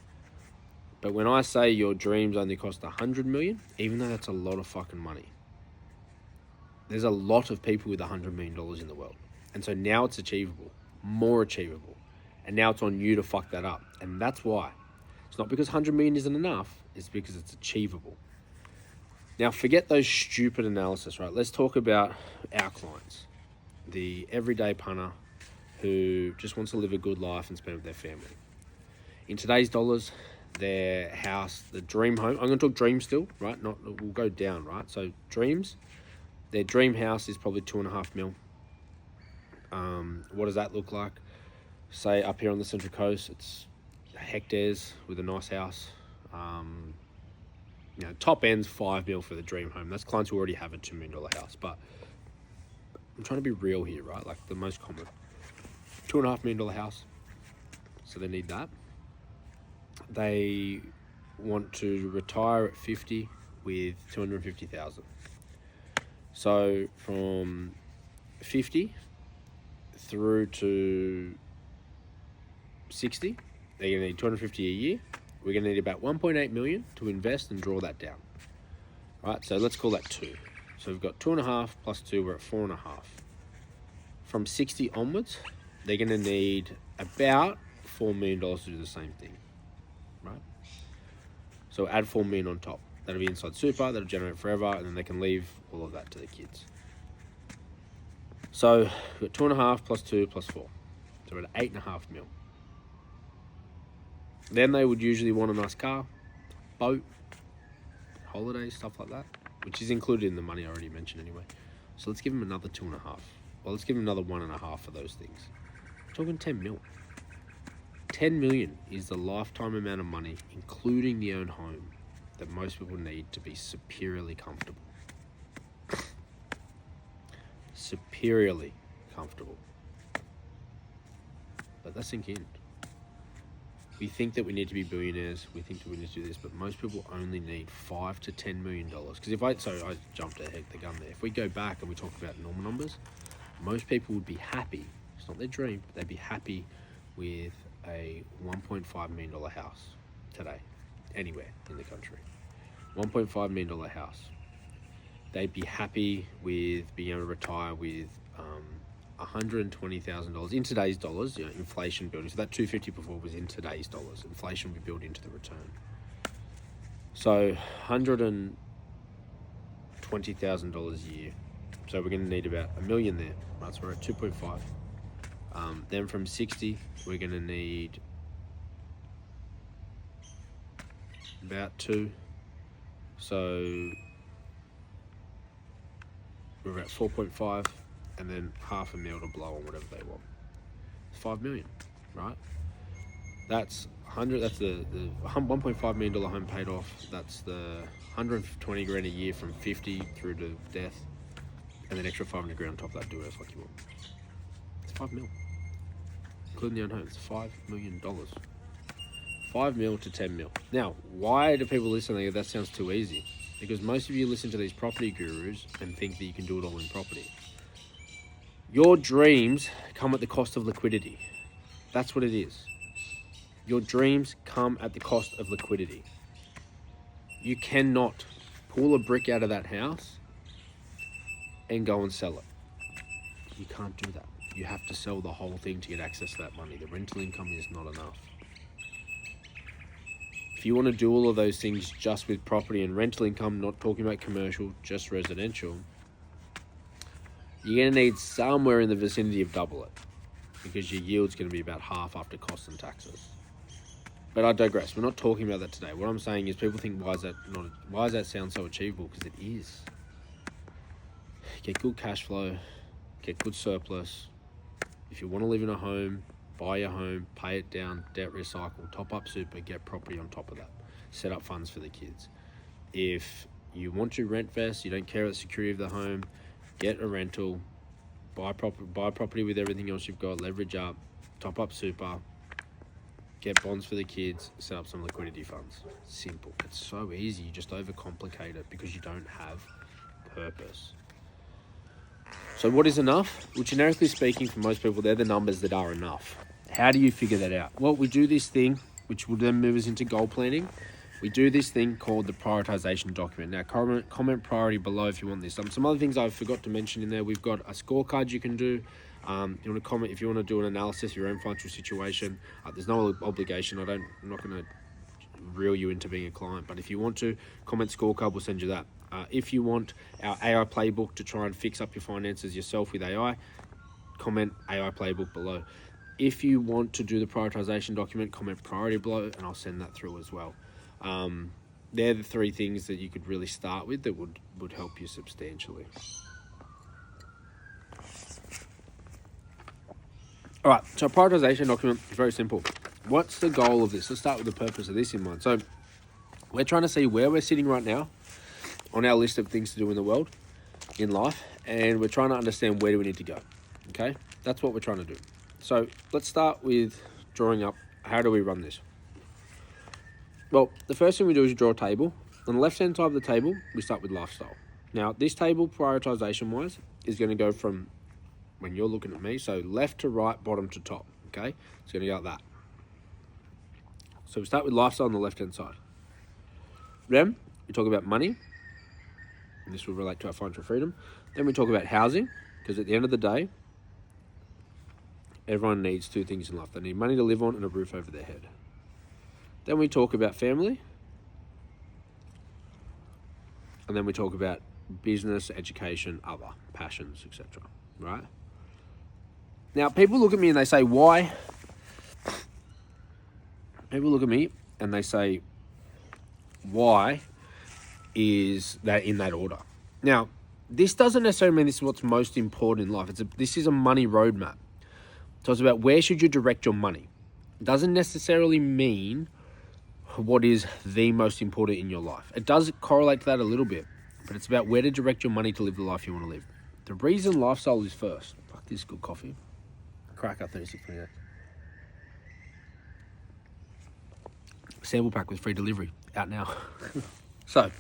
but when I say your dreams only cost 100 million, even though that's a lot of fucking money, there's a lot of people with $100 million in the world. And so now it's achievable, more achievable. And now it's on you to fuck that up. And that's why. It's not because 100 million isn't enough, it's because it's achievable. Now forget those stupid analysis, right? Let's talk about our clients. The everyday punter who just wants to live a good life and spend it with their family. In today's dollars, their house, the dream home, I'm going to talk dreams still, right? We'll go down, right? So dreams, their dream house is probably 2.5 mil. What does that look like? Say up here on the Central Coast, it's hectares with a nice house. Top end's 5 mil for the dream home. That's clients who already have a $2 million house. But I'm trying to be real here, right? Like the most common. $2.5 million house. So they need that. They want to retire at 50 with 250,000. So from 50 through to 60, they're going to need 250 a year. We're going to need about 1.8 million to invest and draw that down. Right, so let's call that 2. So we've got 2.5 plus 2, we're at 4.5. from 60 onwards, they're going to need about $4 million to do the same thing, right? So add $4 million on top. That'll be inside super, that'll generate forever, and then they can leave all of that to the kids. So we've got 2.5 plus 2 plus 4. So we're at 8.5 mil. Then they would usually want a nice car, boat, holidays, stuff like that, which is included in the money I already mentioned anyway. So let's give them another 2.5. Well, let's give them another 1.5 for those things. We're talking 10 mil. 10 million is the lifetime amount of money, including the own home, that most people need to be superiorly comfortable. Superiorly comfortable. Let that sink in. We think that we need to be billionaires. We think that we need to do this, but most people only need $5 to $10 million. Because I jumped ahead the gun there. If we go back and we talk about normal numbers, most people would be happy. It's not their dream, but they'd be happy with a $1.5 million house today, anywhere in the country. $1.5 million house. They'd be happy with being able to retire with $120,000 in today's dollars, inflation building. So that 250 before was in today's dollars. Inflation will be built into the return. So $120,000 a year. So we're going to need about $1 million there. Right, so we're at 2.5. Then from 60, we're going to need about 2. So we're at 4.5. And then $500,000 to blow on whatever they want. 5 million, right? That's the $1.5 million home paid off. That's the 120 grand a year from 50 through to death, and then extra 500 grand on top of that. Do whatever like you want. It's 5 mil, including the own home. It's $5 million. 5 mil to 10 mil. Now, why do people listen? They go, that sounds too easy. Because most of you listen to these property gurus and think that you can do it all in property. Your dreams come at the cost of liquidity. That's what it is. Your dreams come at the cost of liquidity. You cannot pull a brick out of that house and go and sell it. You can't do that. You have to sell the whole thing to get access to that money. The rental income is not enough. If you want to do all of those things just with property and rental income, not talking about commercial, just residential, you're going to need somewhere in the vicinity of double it, because your yield's going to be about half after costs and taxes. But I digress. We're not talking about that today. What I'm saying is people think, why does that sound so achievable? Because it is. Get good cash flow, get good surplus. If you want to live in a home, buy your home, pay it down, debt recycle, top up super, get property on top of that. Set up funds for the kids. If you want to rent vest, you don't care about the security of the home, get a rental, buy property with everything else you've got, leverage up, top up super, get bonds for the kids, set up some liquidity funds. Simple. It's so easy. You just overcomplicate it because you don't have purpose. So what is enough? Well, generically speaking, for most people, they're the numbers that are enough. How do you figure that out? Well, we do this thing, which will then move us into goal planning. We do this thing called the prioritization document. Now, comment priority below if you want this. Some other things I forgot to mention in there. We've got a scorecard you can do. You want to comment if you want to do an analysis of your own financial situation. There's no obligation. I'm not going to reel you into being a client. But if you want to, comment scorecard, we'll send you that. If you want our AI playbook to try and fix up your finances yourself with AI, comment AI playbook below. If you want to do the prioritization document, comment priority below, and I'll send that through as well. They're the 3 things that you could really start with that would help you substantially. All right, so prioritization document is very simple. What's the goal of this? Let's start with the purpose of this in mind. So we're trying to see where we're sitting right now on our list of things to do in the world, in life, and we're trying to understand where do we need to go, okay? That's what we're trying to do. So let's start with drawing up, how do we run this? Well, the first thing we do is draw a table. On the left-hand side of the table, we start with lifestyle. Now, this table, prioritization-wise, is going to go from, when you're looking at me, so left to right, bottom to top, okay? It's going to go like that. So we start with lifestyle on the left-hand side. Then we talk about money, and this will relate to our financial freedom. Then we talk about housing, because at the end of the day, everyone needs two things in life. They need money to live on and a roof over their head. Then we talk about family. And then we talk about business, education, other passions, etc. Right? Now, people look at me and they say, why? People look at me and they say, why is that in that order? Now, this doesn't necessarily mean this is what's most important in life. This is a money roadmap. So it's about where should you direct your money. It doesn't necessarily mean what is the most important in your life. It does correlate to that a little bit, but it's about where to direct your money to live the life you want to live. The reason lifestyle is first. Fuck, this is good coffee. Cracker 3628. Sample pack with free delivery. Out now. So,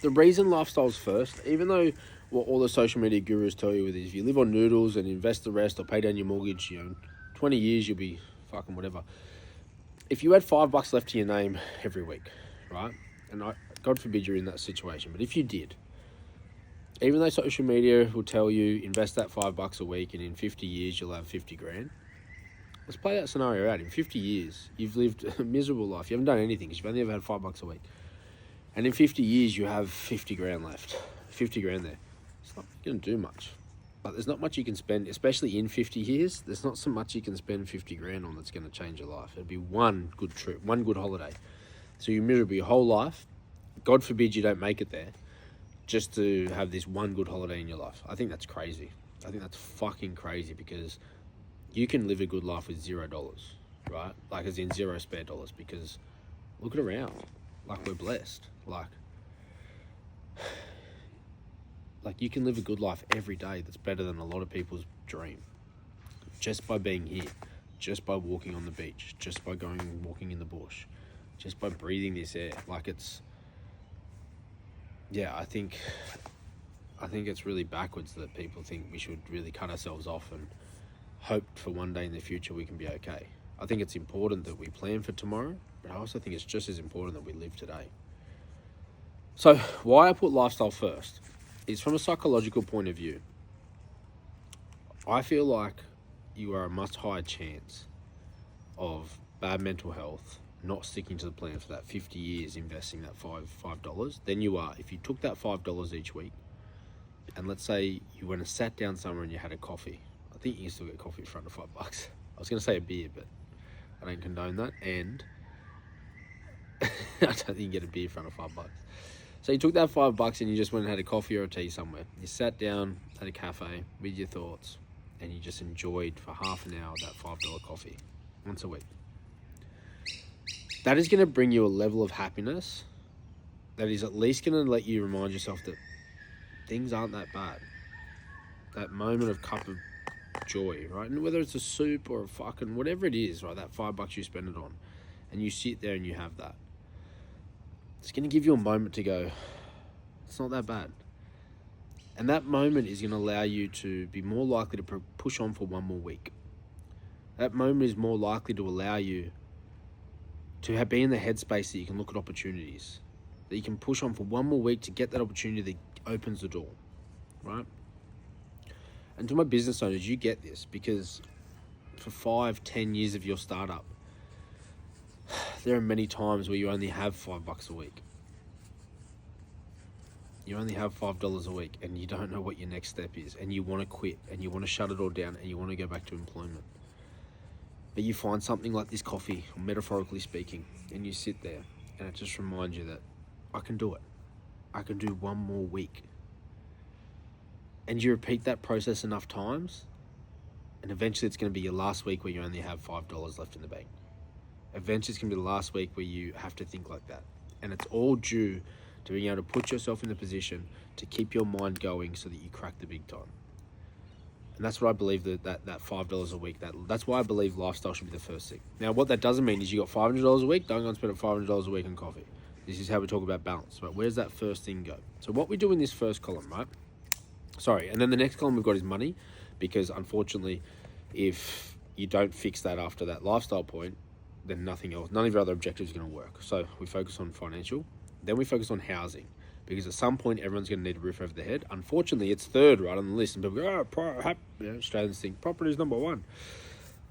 the reason lifestyle's first, even though what all the social media gurus tell you is if you live on noodles and invest the rest or pay down your mortgage, 20 years you'll be fucking whatever. If you had $5 left to your name every week, right? And God forbid you're in that situation, but if you did, even though social media will tell you invest that $5 a week and in 50 years you'll have 50 grand, let's play that scenario out. In 50 years, you've lived a miserable life. You haven't done anything because you've only ever had $5 a week. And in 50 years, you have 50 grand left. 50 grand there. It's not going to do much. But there's not much you can spend, especially in 50 years. There's not so much you can spend 50 grand on that's going to change your life. It'll be one good trip, one good holiday. So you're miserable your whole life. God forbid you don't make it there just to have this one good holiday in your life. I think that's crazy. I think that's fucking crazy because you can live a good life with $0, right? Like as in zero spare dollars, because look at around. Like we're blessed. Like you can live a good life every day that's better than a lot of people's dream. Just by being here, just by walking on the beach, just by going and walking in the bush, just by breathing this air. Like I think it's really backwards that people think we should really cut ourselves off and hope for one day in the future we can be okay. I think it's important that we plan for tomorrow, but I also think it's just as important that we live today. So why I put lifestyle first is from a psychological point of view. I feel like you are a much higher chance of bad mental health, not sticking to the plan for that 50 years, investing that $5 than you are if you took that $5 each week and let's say you went and sat down somewhere and you had a coffee. I think you can still get coffee in front of $5. I was going to say a beer, but I don't condone that. And I don't think you can get a beer in front of $5. So you took that $5 and you just went and had a coffee or a tea somewhere. You sat down at a cafe with your thoughts and you just enjoyed for half an hour that $5 coffee once a week. That is going to bring you a level of happiness that is at least going to let you remind yourself that things aren't that bad. That moment of cup of joy, right? And whether it's a soup or a fucking whatever it is, right? That $5 you spend it on and you sit there and you have that. It's going to give you a moment to go, it's not that bad. And that moment is going to allow you to be more likely to push on for one more week. That moment is more likely to allow you to be in the headspace that you can look at opportunities, that you can push on for one more week to get that opportunity that opens the door, right? And to my business owners, you get this because for 5-10 years of your startup, there are many times where you only have $5 a week. You only have $5 a week and you don't know what your next step is and you want to quit and you want to shut it all down and you want to go back to employment. But you find something like this coffee, metaphorically speaking, and you sit there and it just reminds you that I can do it. I can do one more week. And you repeat that process enough times and eventually it's going to be your last week where you only have $5 left in the bank. Eventually it's going to be the last week where you have to think like that. And it's all due to being able to put yourself in the position to keep your mind going so that you crack the big time. And that's what I believe that $5 a week, that's why I believe lifestyle should be the first thing. Now, what that doesn't mean is you got $500 a week, don't go and spend $500 a week on coffee. This is how we talk about balance, right? Where's that first thing go? So what we do in this first column, right? And then the next column we've got is money, because unfortunately, if you don't fix that after that lifestyle point, then nothing else, none of your other objectives are going to work. So we focus on financial, then we focus on housing. because at some point everyone's going to need a roof over their head. Unfortunately, it's third right on the list, and people go, Australians think property is number one.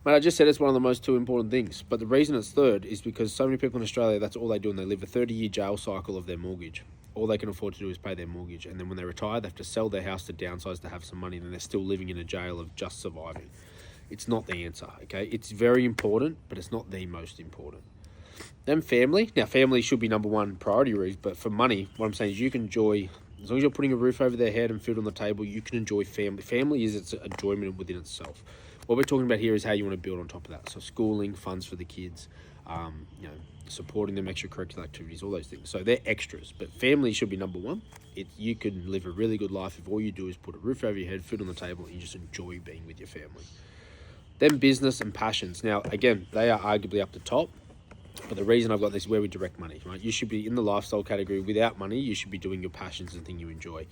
But I just said it's one of the most two important things. But the reason it's third is because so many people in Australia, that's all they do, and they live a 30-year jail cycle of their mortgage. All they can afford to do is pay their mortgage, and then when they retire, they have to sell their house to downsize to have some money, and then they're still living in a jail of just surviving. It's not the answer, okay? It's very important, but it's not the most important. Then family. Now, family should be number one priority, Reece, but for money, what I'm saying is you can enjoy, as long as you're putting a roof over their head and food on the table, you can enjoy family. Family is its enjoyment within itself. What we're talking about here is how you want to build on top of that. So schooling, funds for the kids, supporting them, extracurricular activities, all those things. So they're extras, but family should be number one. You can live a really good life if all you do is put a roof over your head, food on the table, and you just enjoy being with your family. Then business and passions. Now, again, they are arguably up the top, but the reason I've got this is where we direct money, right? You should be in the lifestyle category. Without money, you should be doing your passions and things you enjoy.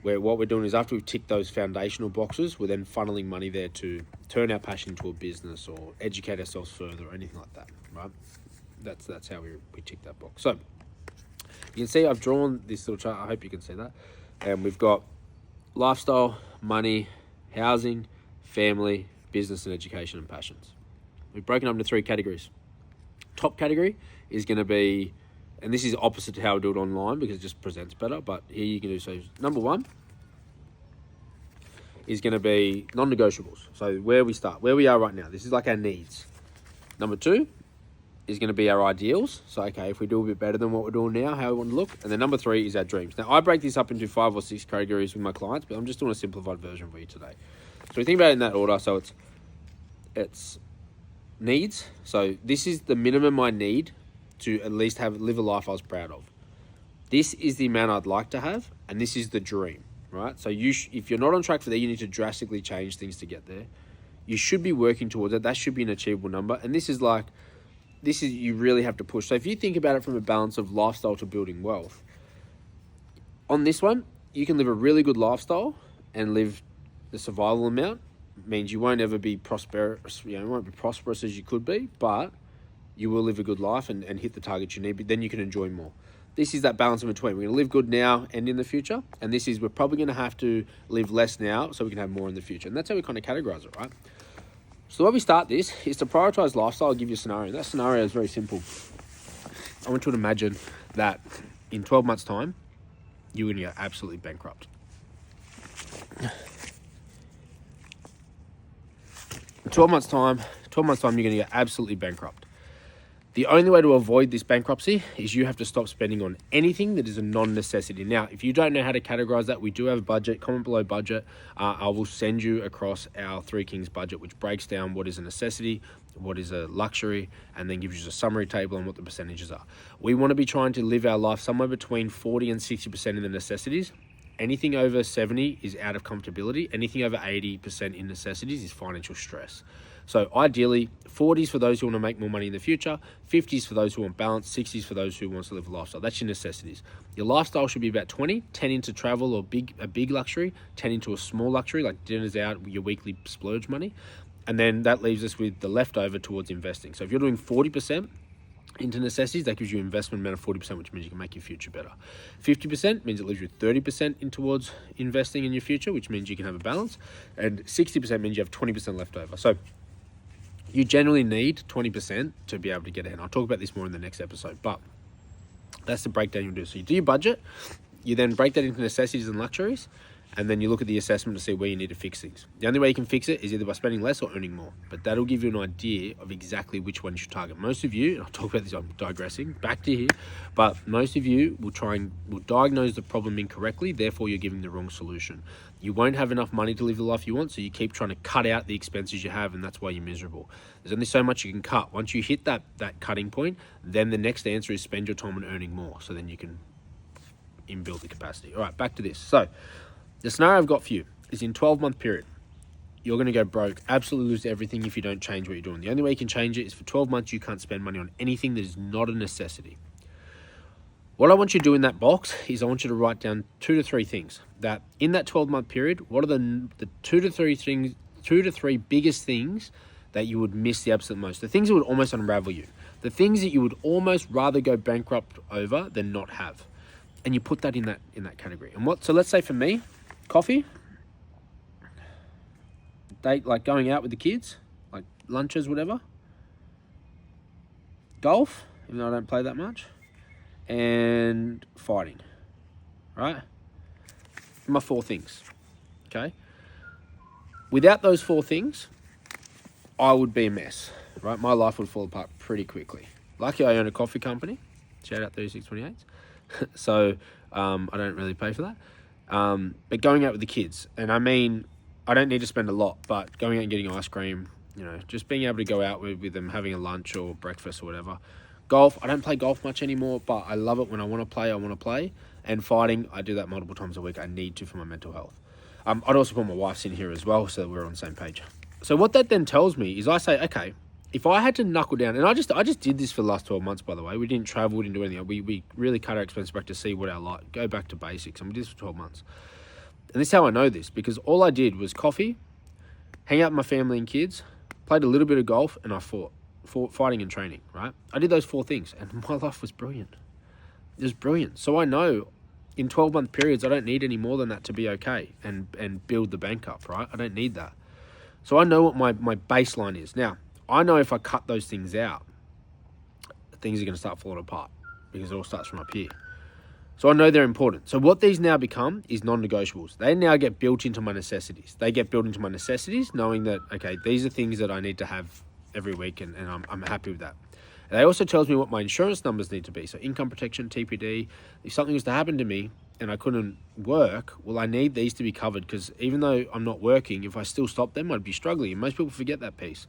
Where what we're doing is after we've ticked those foundational boxes, we're then funneling money there to turn our passion into a business or educate ourselves further or anything like that, right? That's how we tick that box. So you can see I've drawn this little chart. I hope you can see that. And we've got lifestyle, money, housing, family, business, and education and passions. We've broken up into three categories. Top category is going to be, and this is opposite to how I do it online because it just presents better, but here you can do, so number one is going to be non-negotiables. So where we start, where we are right now, this is like our needs. Number two is going to be our ideals. So, okay, if we do a bit better than what we're doing now, how we want to look. And then number three is our dreams. Now, I break this up into 5 or 6 categories with my clients, but I'm just doing a simplified version for you today. So we think about it in that order. So it's needs. So this is the minimum I need to at least live a life I was proud of. This is the amount I'd like to have, and this is the dream, right? So if you're not on track for that, you need to drastically change things to get there. You should be working towards it. That should be an achievable number. And this is you really have to push. So if you think about it from a balance of lifestyle to building wealth, on this one, you can live a really good lifestyle and live the survival amount. Means you won't ever be prosperous, you won't be prosperous as you could be, but you will live a good life and hit the targets you need, but then you can enjoy more. This is that balance in between. We're going to live good now and in the future, and this is we're probably going to have to live less now so we can have more in the future, and that's how we kind of categorize it, right? So the way we start this is to prioritize lifestyle. I'll give you a scenario. That scenario is very simple. I want you to imagine that in 12 months' time, you're going to get absolutely bankrupt. In 12 months' time, you're going to get absolutely bankrupt. The only way to avoid this bankruptcy is you have to stop spending on anything that is a non-necessity. Now, if you don't know how to categorize that, we do have a budget, comment below budget. I will send you across our Three Kings budget, which breaks down what is a necessity, what is a luxury, and then gives you a summary table on what the percentages are. We want to be trying to live our life somewhere between 40 and 60% in the necessities. Anything over 70 is out of comfortability. Anything over 80% in necessities is financial stress. So ideally, 40s for those who want to make more money in the future, 50s for those who want balance, 60s for those who want to live a lifestyle. That's your necessities. Your lifestyle should be about 20, 10 into travel or a big luxury, 10 into a small luxury like dinners out, your weekly splurge money. And then that leaves us with the leftover towards investing. So if you're doing 40% into necessities, that gives you investment amount of 40%, which means you can make your future better. 50% means it leaves you 30% in towards investing in your future, which means you can have a balance. And 60% means you have 20% left over. So you generally need 20% to be able to get ahead. I'll talk about this more in the next episode, but that's the breakdown you'll do. So you do your budget, you then break that into necessities and luxuries, and then you look at the assessment to see where you need to fix things. The only way you can fix it is either by spending less or earning more, but that'll give you an idea of exactly which one you should target. Most of you, and I'll talk about this, I'm digressing back to here, but most of you will diagnose the problem incorrectly, therefore you're giving the wrong solution. You won't have enough money to live the life you want, so you keep trying to cut out the expenses you have, and that's why you're miserable. There's only so much you can cut. Once you hit that cutting point, then the next answer is spend your time on earning more, so then you can inbuild the capacity. All right, back to this. So the scenario I've got for you is in 12-month period, you're going to go broke, absolutely lose everything if you don't change what you're doing. The only way you can change it is for 12 months, you can't spend money on anything that is not a necessity. What I want you to do in that box is I want you to write down 2 to 3 things that in that 12-month period, what are the 2 to 3 biggest things that you would miss the absolute most? The things that would almost unravel you. The things that you would almost rather go bankrupt over than not have. and you put that in that category. And so let's say for me, coffee, date, like going out with the kids, like lunches, whatever, golf, even though I don't play that much, and fighting, right? My 4 things, okay? Without those 4 things, I would be a mess, right? My life would fall apart pretty quickly. Lucky I own a coffee company. Shout out 3628. So I don't really pay for that. But going out with the kids, and I mean, I don't need to spend a lot, but going out and getting ice cream, just being able to go out with them, having a lunch or breakfast or whatever. Golf, I don't play golf much anymore, but I love it when I want to play. And fighting, I do that multiple times a week. I need to for my mental health. I'd also put my wife's in here as well, so that we're on the same page. So what that then tells me is I say, okay, if I had to knuckle down, and I just did this for the last 12 months, by the way. We didn't travel, we didn't do anything. We really cut our expenses back to see what our life, go back to basics, and we did this for 12 months. And this is how I know this, because all I did was coffee, hang out with my family and kids, played a little bit of golf, and I fought fighting and training, right? I did those 4 things, and my life was brilliant. It was brilliant. So I know in 12-month periods, I don't need any more than that to be okay and build the bank up, right? I don't need that. So I know what my baseline is. Now, I know if I cut those things out, things are going to start falling apart because it all starts from up here. So I know they're important. So what these now become is non-negotiables. They now get built into my necessities. They get built into my necessities knowing that, okay, these are things that I need to have every week and I'm happy with that. And it also tells me what my insurance numbers need to be. So income protection, TPD, if something was to happen to me and I couldn't work, well, I need these to be covered because even though I'm not working, if I still stop them, I'd be struggling. And most people forget that piece.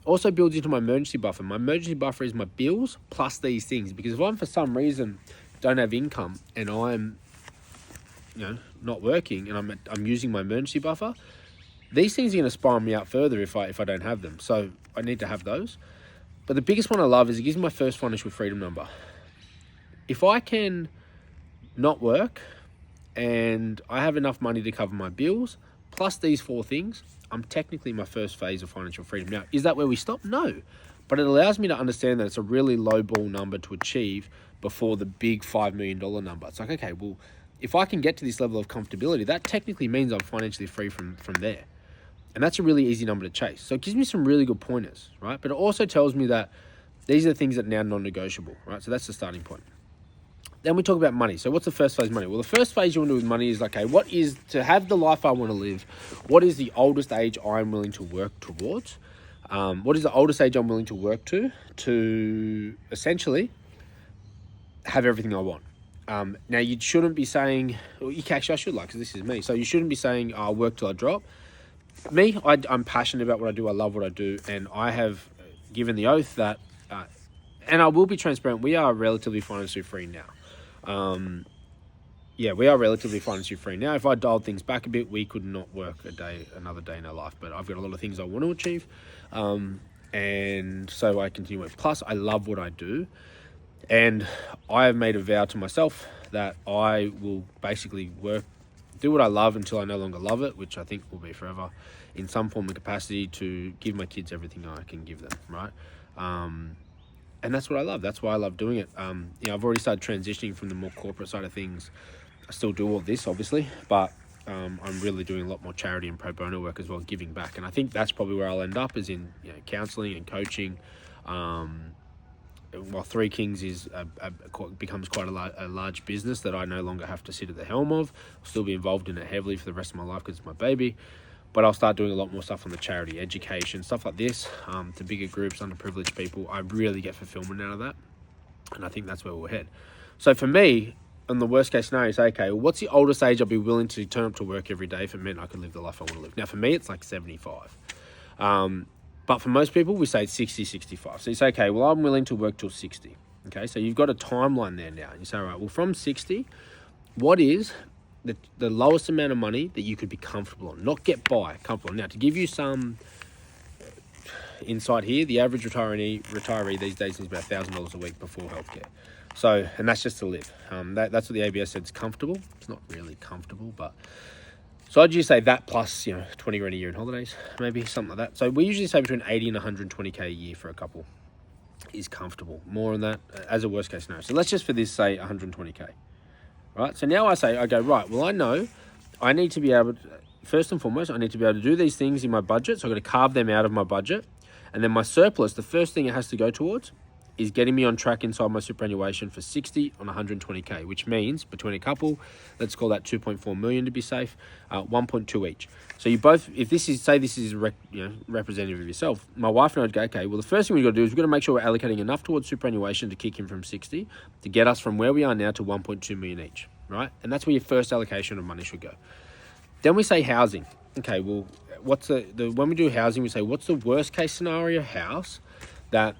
Also builds into my emergency buffer. My emergency buffer is my bills plus these things. Because if I'm for some reason don't have income and I'm not working and I'm using my emergency buffer, these things are going to spiral me out further if I don't have them. So I need to have those. But the biggest one I love is it gives me my first financial freedom number. If I can not work and I have enough money to cover my bills, plus these 4 things, I'm technically my first phase of financial freedom. Now, is that where we stop? No. But it allows me to understand that it's a really low ball number to achieve before the big $5 million number. It's like, okay, well, if I can get to this level of comfortability, that technically means I'm financially free from there. And that's a really easy number to chase. So it gives me some really good pointers, right? But it also tells me that these are the things that are now non-negotiable, right? So that's the starting point. Then we talk about money. So what's the first phase of money? Well, the first phase you want to do with money is, okay, what is, to have the life I want to live, what is the oldest age I'm willing to work towards? What is the oldest age I'm willing to work to essentially have everything I want? Now, you shouldn't be saying, well, actually I should, because this is me. So you shouldn't be saying, I'll work till I drop. Me, I'm passionate about what I do. I love what I do. And I have given the oath that, and I will be transparent, we are relatively financially free now. We are relatively financially free now. If I dialed things back a bit, we could not work another day in our life. But I've got a lot of things I want to achieve. And so I continue with. Plus, I love what I do. And I have made a vow to myself that I will basically do what I love until I no longer love it, which I think will be forever, in some form of capacity to give my kids everything I can give them, right? And that's what I love. That's why I love doing it. I've already started transitioning from the more corporate side of things. I still do all this, obviously, but I'm really doing a lot more charity and pro bono work as well, giving back. And I think that's probably where I'll end up, is in counselling and coaching. While Three Kings becomes quite a large business that I no longer have to sit at the helm of, I'll still be involved in it heavily for the rest of my life because it's my baby. But I'll start doing a lot more stuff on the charity, education, stuff like this, to bigger groups, underprivileged people. I really get fulfillment out of that. And I think that's where we'll head. So for me, on the worst case scenario, say, okay, well, what's the oldest age I'll be willing to turn up to work every day if it meant I could live the life I want to live? Now, for me, it's like 75. But for most people, we say 60, 65. So you say, okay, well, I'm willing to work till 60. Okay, so you've got a timeline there now. You say, all right, well, from 60, what is the lowest amount of money that you could be comfortable on? Not get by, comfortable. Now, to give you some insight here, the average retiree these days is about $1,000 a week before healthcare. So, and that's just to live. That's what the ABS said is comfortable. It's not really comfortable, but... So I'd usually say that plus, 20 grand a year in holidays, maybe something like that. So we usually say between 80 and 120K a year for a couple is comfortable. More than that as a worst case scenario. So let's just for this say 120K. right? So now I go, right, well, I know I need to be able to, first and foremost, I need to be able to do these things in my budget. So I've got to carve them out of my budget. And then my surplus, the first thing it has to go towards is getting me on track inside my superannuation for 60 on 120K, which means between a couple, let's call that 2.4 million to be safe, 1.2 each. So you both, if this is, say this is representative of yourself, my wife and I would go, okay, well, the first thing we've got to do is we've got to make sure we're allocating enough towards superannuation to kick in from 60 to get us from where we are now to 1.2 million each, right? And that's where your first allocation of money should go. Then we say housing. Okay, well, what's when we do housing, we say, what's the worst case scenario house that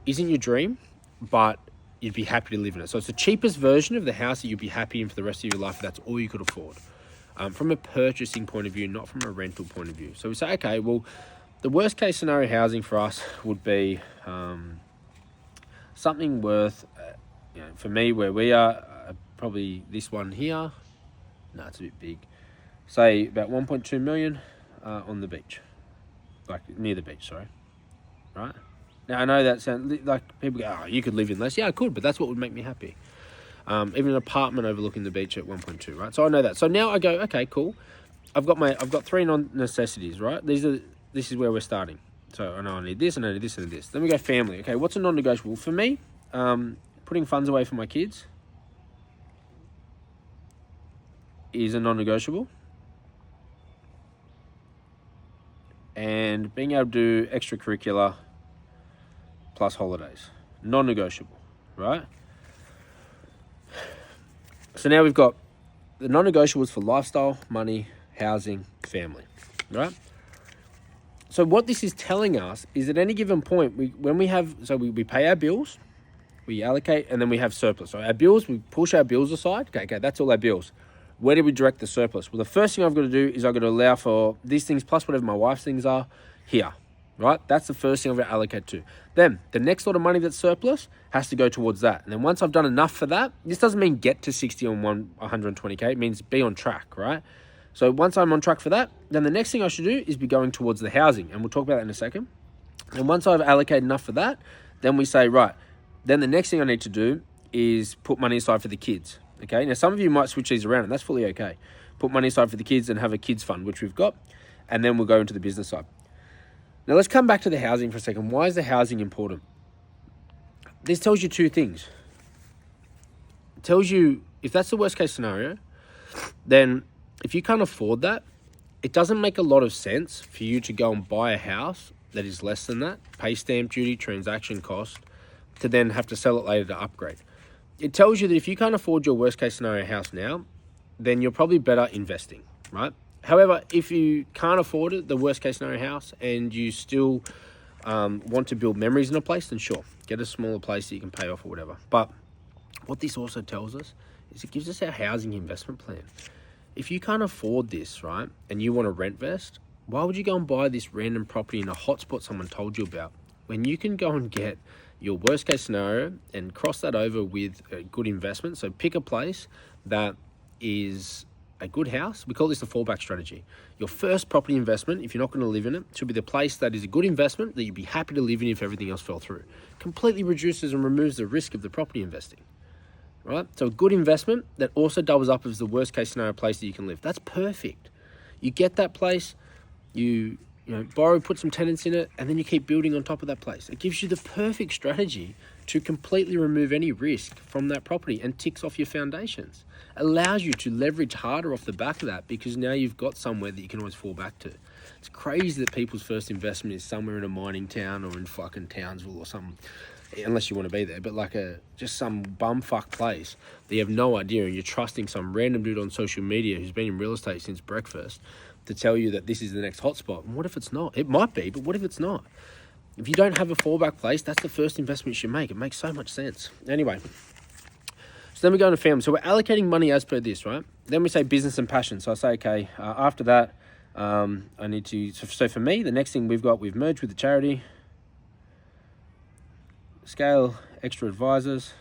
isn't your dream, but you'd be happy to live in it? So it's the cheapest version of the house that you'd be happy in for the rest of your life. That's all you could afford. From a purchasing point of view, not from a rental point of view. So we say, okay, well, the worst case scenario housing for us would be something worth, for me, where we are, probably this one here. No, it's a bit big. Say about 1.2 million on the beach, like near the beach, sorry, right? Now, I know that sounds like people go, oh, you could live in less. Yeah, I could, but that's what would make me happy. Even an apartment overlooking the beach at 1.2, right? So I know that. So now I go, okay, cool. I've got three non-necessities, right? This is where we're starting. So I know I need this, and I need this, and this. Then we go family. Okay, what's a non-negotiable? For me, putting funds away for my kids is a non-negotiable. And being able to do extracurricular plus holidays, non-negotiable, right? So now we've got the non-negotiables for lifestyle, money, housing, family, right? So what this is telling us is at any given point, we pay our bills, we allocate, and then we have surplus. So our bills, we push our bills aside. Okay, that's all our bills. Where do we direct the surplus? Well, the first thing I've got to do is I've got to allow for these things plus whatever my wife's things are here, right? That's the first thing I've got to allocate to. Then the next lot of money that's surplus has to go towards that. And then once I've done enough for that, this doesn't mean get to 60 on 120K. It means be on track, right? So once I'm on track for that, then the next thing I should do is be going towards the housing. And we'll talk about that in a second. And once I've allocated enough for that, then we say, right, then the next thing I need to do is put money aside for the kids. Okay, now some of you might switch these around, and that's fully okay. Put money aside for the kids and have a kids fund, which we've got, and then we'll go into the business side. Now let's come back to the housing for a second. Why is the housing important? This tells you two things. It tells you, if that's the worst case scenario, then if you can't afford that, it doesn't make a lot of sense for you to go and buy a house that is less than that, pay stamp duty, transaction cost, to then have to sell it later to upgrade. It tells you that if you can't afford your worst case scenario house now, then you're probably better investing, right? However, if you can't afford it, the worst case scenario house, and you still want to build memories in a place, then sure, get a smaller place that you can pay off or whatever. But what this also tells us is it gives us our housing investment plan. If you can't afford this, right, and you want to rent vest, why would you go and buy this random property in a hotspot someone told you about when you can go and get your worst case scenario and cross that over with a good investment? So pick a place that is a good house. We call this the fallback strategy. Your first property investment, if you're not going to live in it, should be the place that is a good investment that you'd be happy to live in if everything else fell through. Completely reduces and removes the risk of the property investing, right? So a good investment that also doubles up as the worst case scenario place that you can live. That's perfect. You get that place, you borrow, put some tenants in it, and then you keep building on top of that place. It gives you the perfect strategy to completely remove any risk from that property and ticks off your foundations. Allows you to leverage harder off the back of that because now you've got somewhere that you can always fall back to. It's crazy that people's first investment is somewhere in a mining town or in fucking Townsville or something, unless you want to be there, but like just some bumfuck place that you have no idea, and you're trusting some random dude on social media who's been in real estate since breakfast to tell you that this is the next hotspot. And what if it's not? It might be, but what if it's not? If you don't have a fallback place, that's the first investment you should make. It makes so much sense. Anyway, so then we go into family. So we're allocating money as per this, right? Then we say business and passion. So I say, okay, after that, I need to, so for me, the next thing we've merged with the charity, scale extra advisors,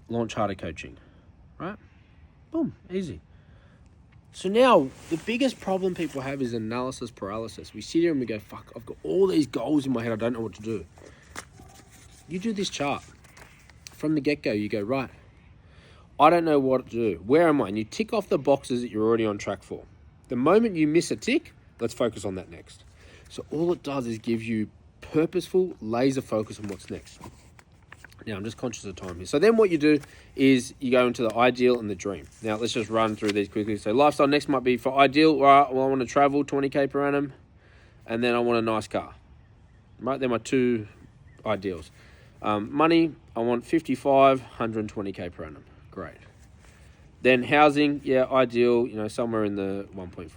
launch harder coaching, right? Boom, easy. So now, the biggest problem people have is analysis paralysis. We sit here and we go, fuck, I've got all these goals in my head, I don't know what to do. You do this chart. From the get-go, you go, right, I don't know what to do. Where am I? And you tick off the boxes that you're already on track for. The moment you miss a tick, let's focus on that next. So all it does is give you purposeful laser focus on what's next. Now, I'm just conscious of time here. So then what you do is you go into the ideal and the dream. Now, let's just run through these quickly. So lifestyle next might be for ideal. Right, well, I want to travel 20K per annum, and then I want a nice car. Right, they're my two ideals. Money, I want 55, 120K per annum. Great. Then housing, yeah, ideal, somewhere in the 1.5.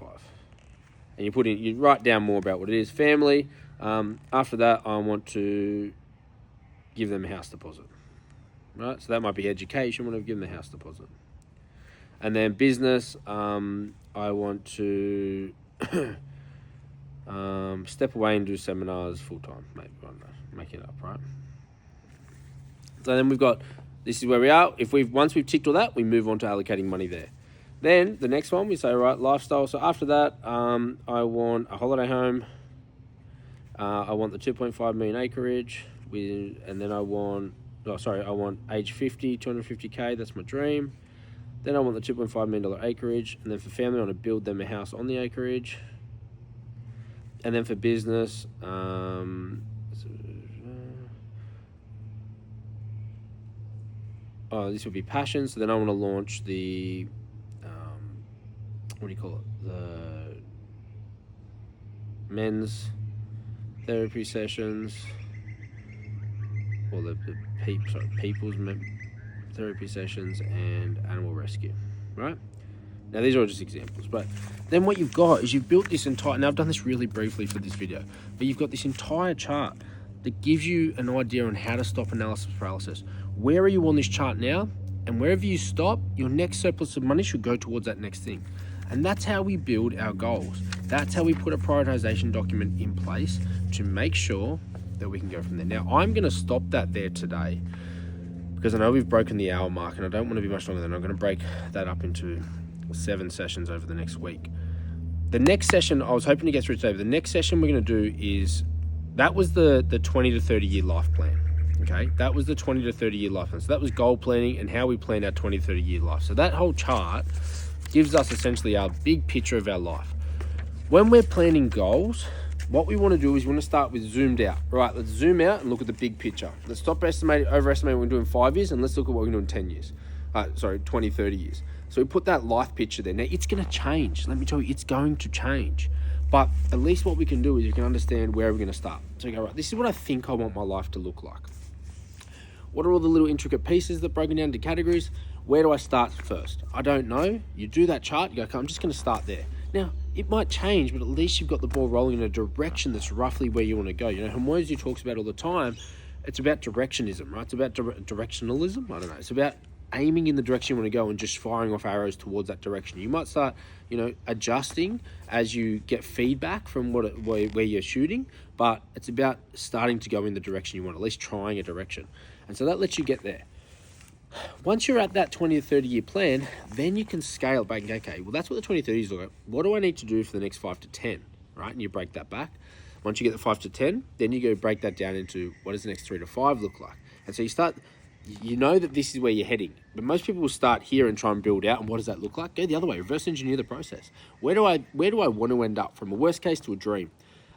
And you write down more about what it is. Family, after that, I want to give them a house deposit, right? So that might be education, want to give them a house deposit. And then business, I want to step away and do seminars full-time, maybe, I don't know, make it up, right? So then this is where we are. Once we've ticked all that, we move on to allocating money there. Then the next one, we say, right, lifestyle. So after that, I want a holiday home. I want the 2.5 million acreage. And then I want age 50, 250K, that's my dream. Then I want the $2.5 million acreage. And then for family, I want to build them a house on the acreage. And then for business, this would be passion. So then I want to launch the, the men's therapy sessions. Or people's therapy sessions and animal rescue, right? Now, these are all just examples, but then what you've got is you've built this entire, now I've done this really briefly for this video, but you've got this entire chart that gives you an idea on how to stop analysis paralysis. Where are you on this chart now? And wherever you stop, your next surplus of money should go towards that next thing. And that's how we build our goals. That's how we put a prioritization document in place to make sure that we can go from there. Now, I'm going to stop that there today because I know we've broken the hour mark and I don't want to be much longer than I'm going to break that up into 7 sessions over the next week. The next session, I was hoping to get through today, but the next session we're going to do is, that was the 20 to 30 year life plan. Okay, that was the 20 to 30 year life plan. So that was goal planning and how we plan our 20 to 30 year life. So that whole chart gives us essentially our big picture of our life. When we're planning goals, what we want to do is we want to start with zoomed out. Right, let's zoom out and look at the big picture. Let's stop overestimating what we're going to do in 5 years and let's look at what we're going to do in 10 years. 20, 30 years. So we put that life picture there. Now, it's going to change. Let me tell you, it's going to change. But at least what we can do is you can understand where we're going to start. So you go, right, this is what I think I want my life to look like. What are all the little intricate pieces that are broken down into categories? Where do I start first? I don't know. You do that chart, you go, okay, I'm just going to start there. Now, it might change, but at least you've got the ball rolling in a direction that's roughly where you want to go. Hormozy talks about all the time, it's about directionism, right? It's about directionalism. I don't know. It's about aiming in the direction you want to go and just firing off arrows towards that direction. You might start, adjusting as you get feedback from where you're shooting, but it's about starting to go in the direction you want, at least trying a direction. And so that lets you get there. Once you're at that 20 to 30 year plan, then you can scale back and go, okay, well, that's what the 20 to 30s look like. What do I need to do for the next 5 to 10, right? And you break that back. Once you get the 5 to 10, then you go break that down into what does the next 3 to 5 look like? And so you know that this is where you're heading, but most people will start here and try and build out. And what does that look like? Go the other way, reverse engineer the process. Where do I want to end up from a worst case to a dream?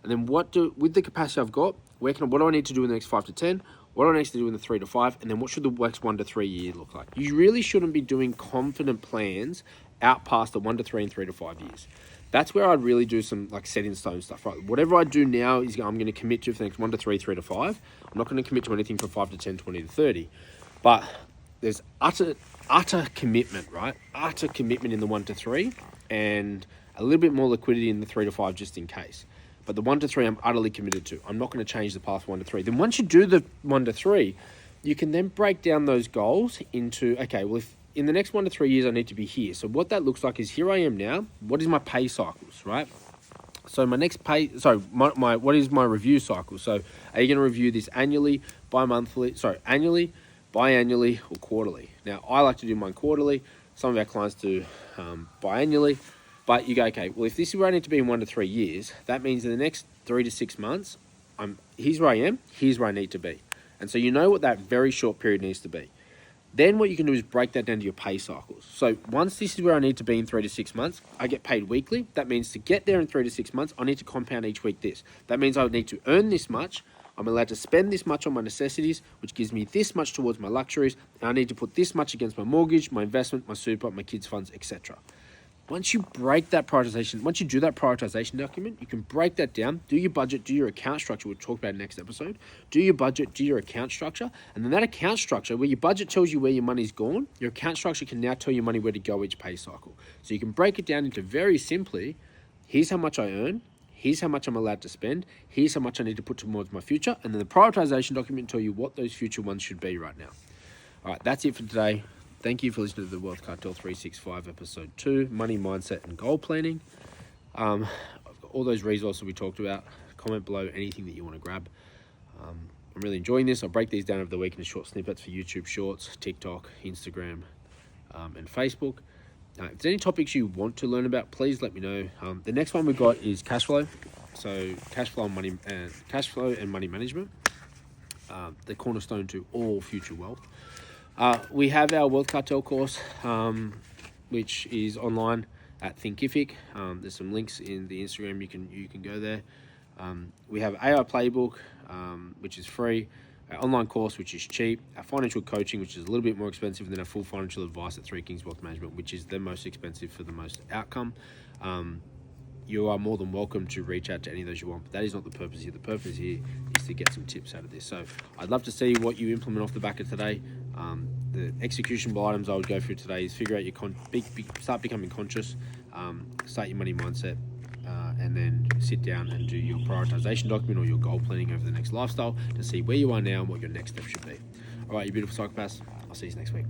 And then with the capacity I've got, what do I need to do in the next 5 to 10? What do I need to do in the 3 to 5? And then what should the next 1 to 3 year look like? You really shouldn't be doing confident plans out past the 1 to 3 and 3 to 5 years. That's where I'd really do some set in stone stuff, right? Whatever I do now is I'm going to commit to for the next 1 to 3, 3 to 5. I'm not going to commit to anything from 5 to 10, 20 to 30. But there's utter commitment, right? Utter commitment in the 1 to 3 and a little bit more liquidity in the 3 to 5 just in case. But the 1 to 3, I'm utterly committed to. I'm not going to change the path 1 to 3. Then once you do the 1 to 3, you can then break down those goals into, okay, well, if in the next 1 to 3 years, I need to be here. So what that looks like is here I am now. What is my pay cycles, right? So my next what is my review cycle? So are you going to review this annually, annually, biannually, or quarterly? Now, I like to do mine quarterly. Some of our clients do biannually. But you go, okay, well, if this is where I need to be in 1 to 3 years, that means in the next 3 to 6 months, here's where I am, here's where I need to be. And so you know what that very short period needs to be. Then what you can do is break that down to your pay cycles. So once this is where I need to be in 3 to 6 months, I get paid weekly. That means to get there in 3 to 6 months, I need to compound each week this. That means I need to earn this much. I'm allowed to spend this much on my necessities, which gives me this much towards my luxuries. And I need to put this much against my mortgage, my investment, my super, my kids' funds, etc. Once you break that prioritization, once you do that prioritization document, you can break that down, do your budget, do your account structure, we'll talk about next episode, do your budget, do your account structure, and then that account structure, where your budget tells you where your money's gone, your account structure can now tell your money where to go each pay cycle. So you can break it down into very simply, here's how much I earn, here's how much I'm allowed to spend, here's how much I need to put towards my future, and then the prioritization document tell you what those future ones should be right now. All right, that's it for today. Thank you for listening to the Wealth Cartel 365 episode 2, money mindset and goal planning. I've got all those resources we talked about. Comment below anything that you want to grab. I'm really enjoying this. I'll break these down over the week into short snippets for YouTube Shorts, TikTok, Instagram, and Facebook. If there's any topics you want to learn about, please let me know. The next one we've got is cash flow. So cash flow and money management, the cornerstone to all future wealth. We have our Wealth Cartel course, which is online at Thinkific. There's some links in the Instagram. You can go there. We have AI Playbook, which is free. Our online course, which is cheap. Our financial coaching, which is a little bit more expensive than our full financial advice at Three Kings Wealth Management, which is the most expensive for the most outcome. You are more than welcome to reach out to any of those you want, but that is not the purpose here. The purpose here is to get some tips out of this. So I'd love to see what you implement off the back of today. The executable items I would go through today is figure out your start becoming conscious, start your money mindset, and then sit down and do your prioritization document or your goal planning over the next lifestyle to see where you are now and what your next step should be. All right, you beautiful psychopaths. I'll see you next week.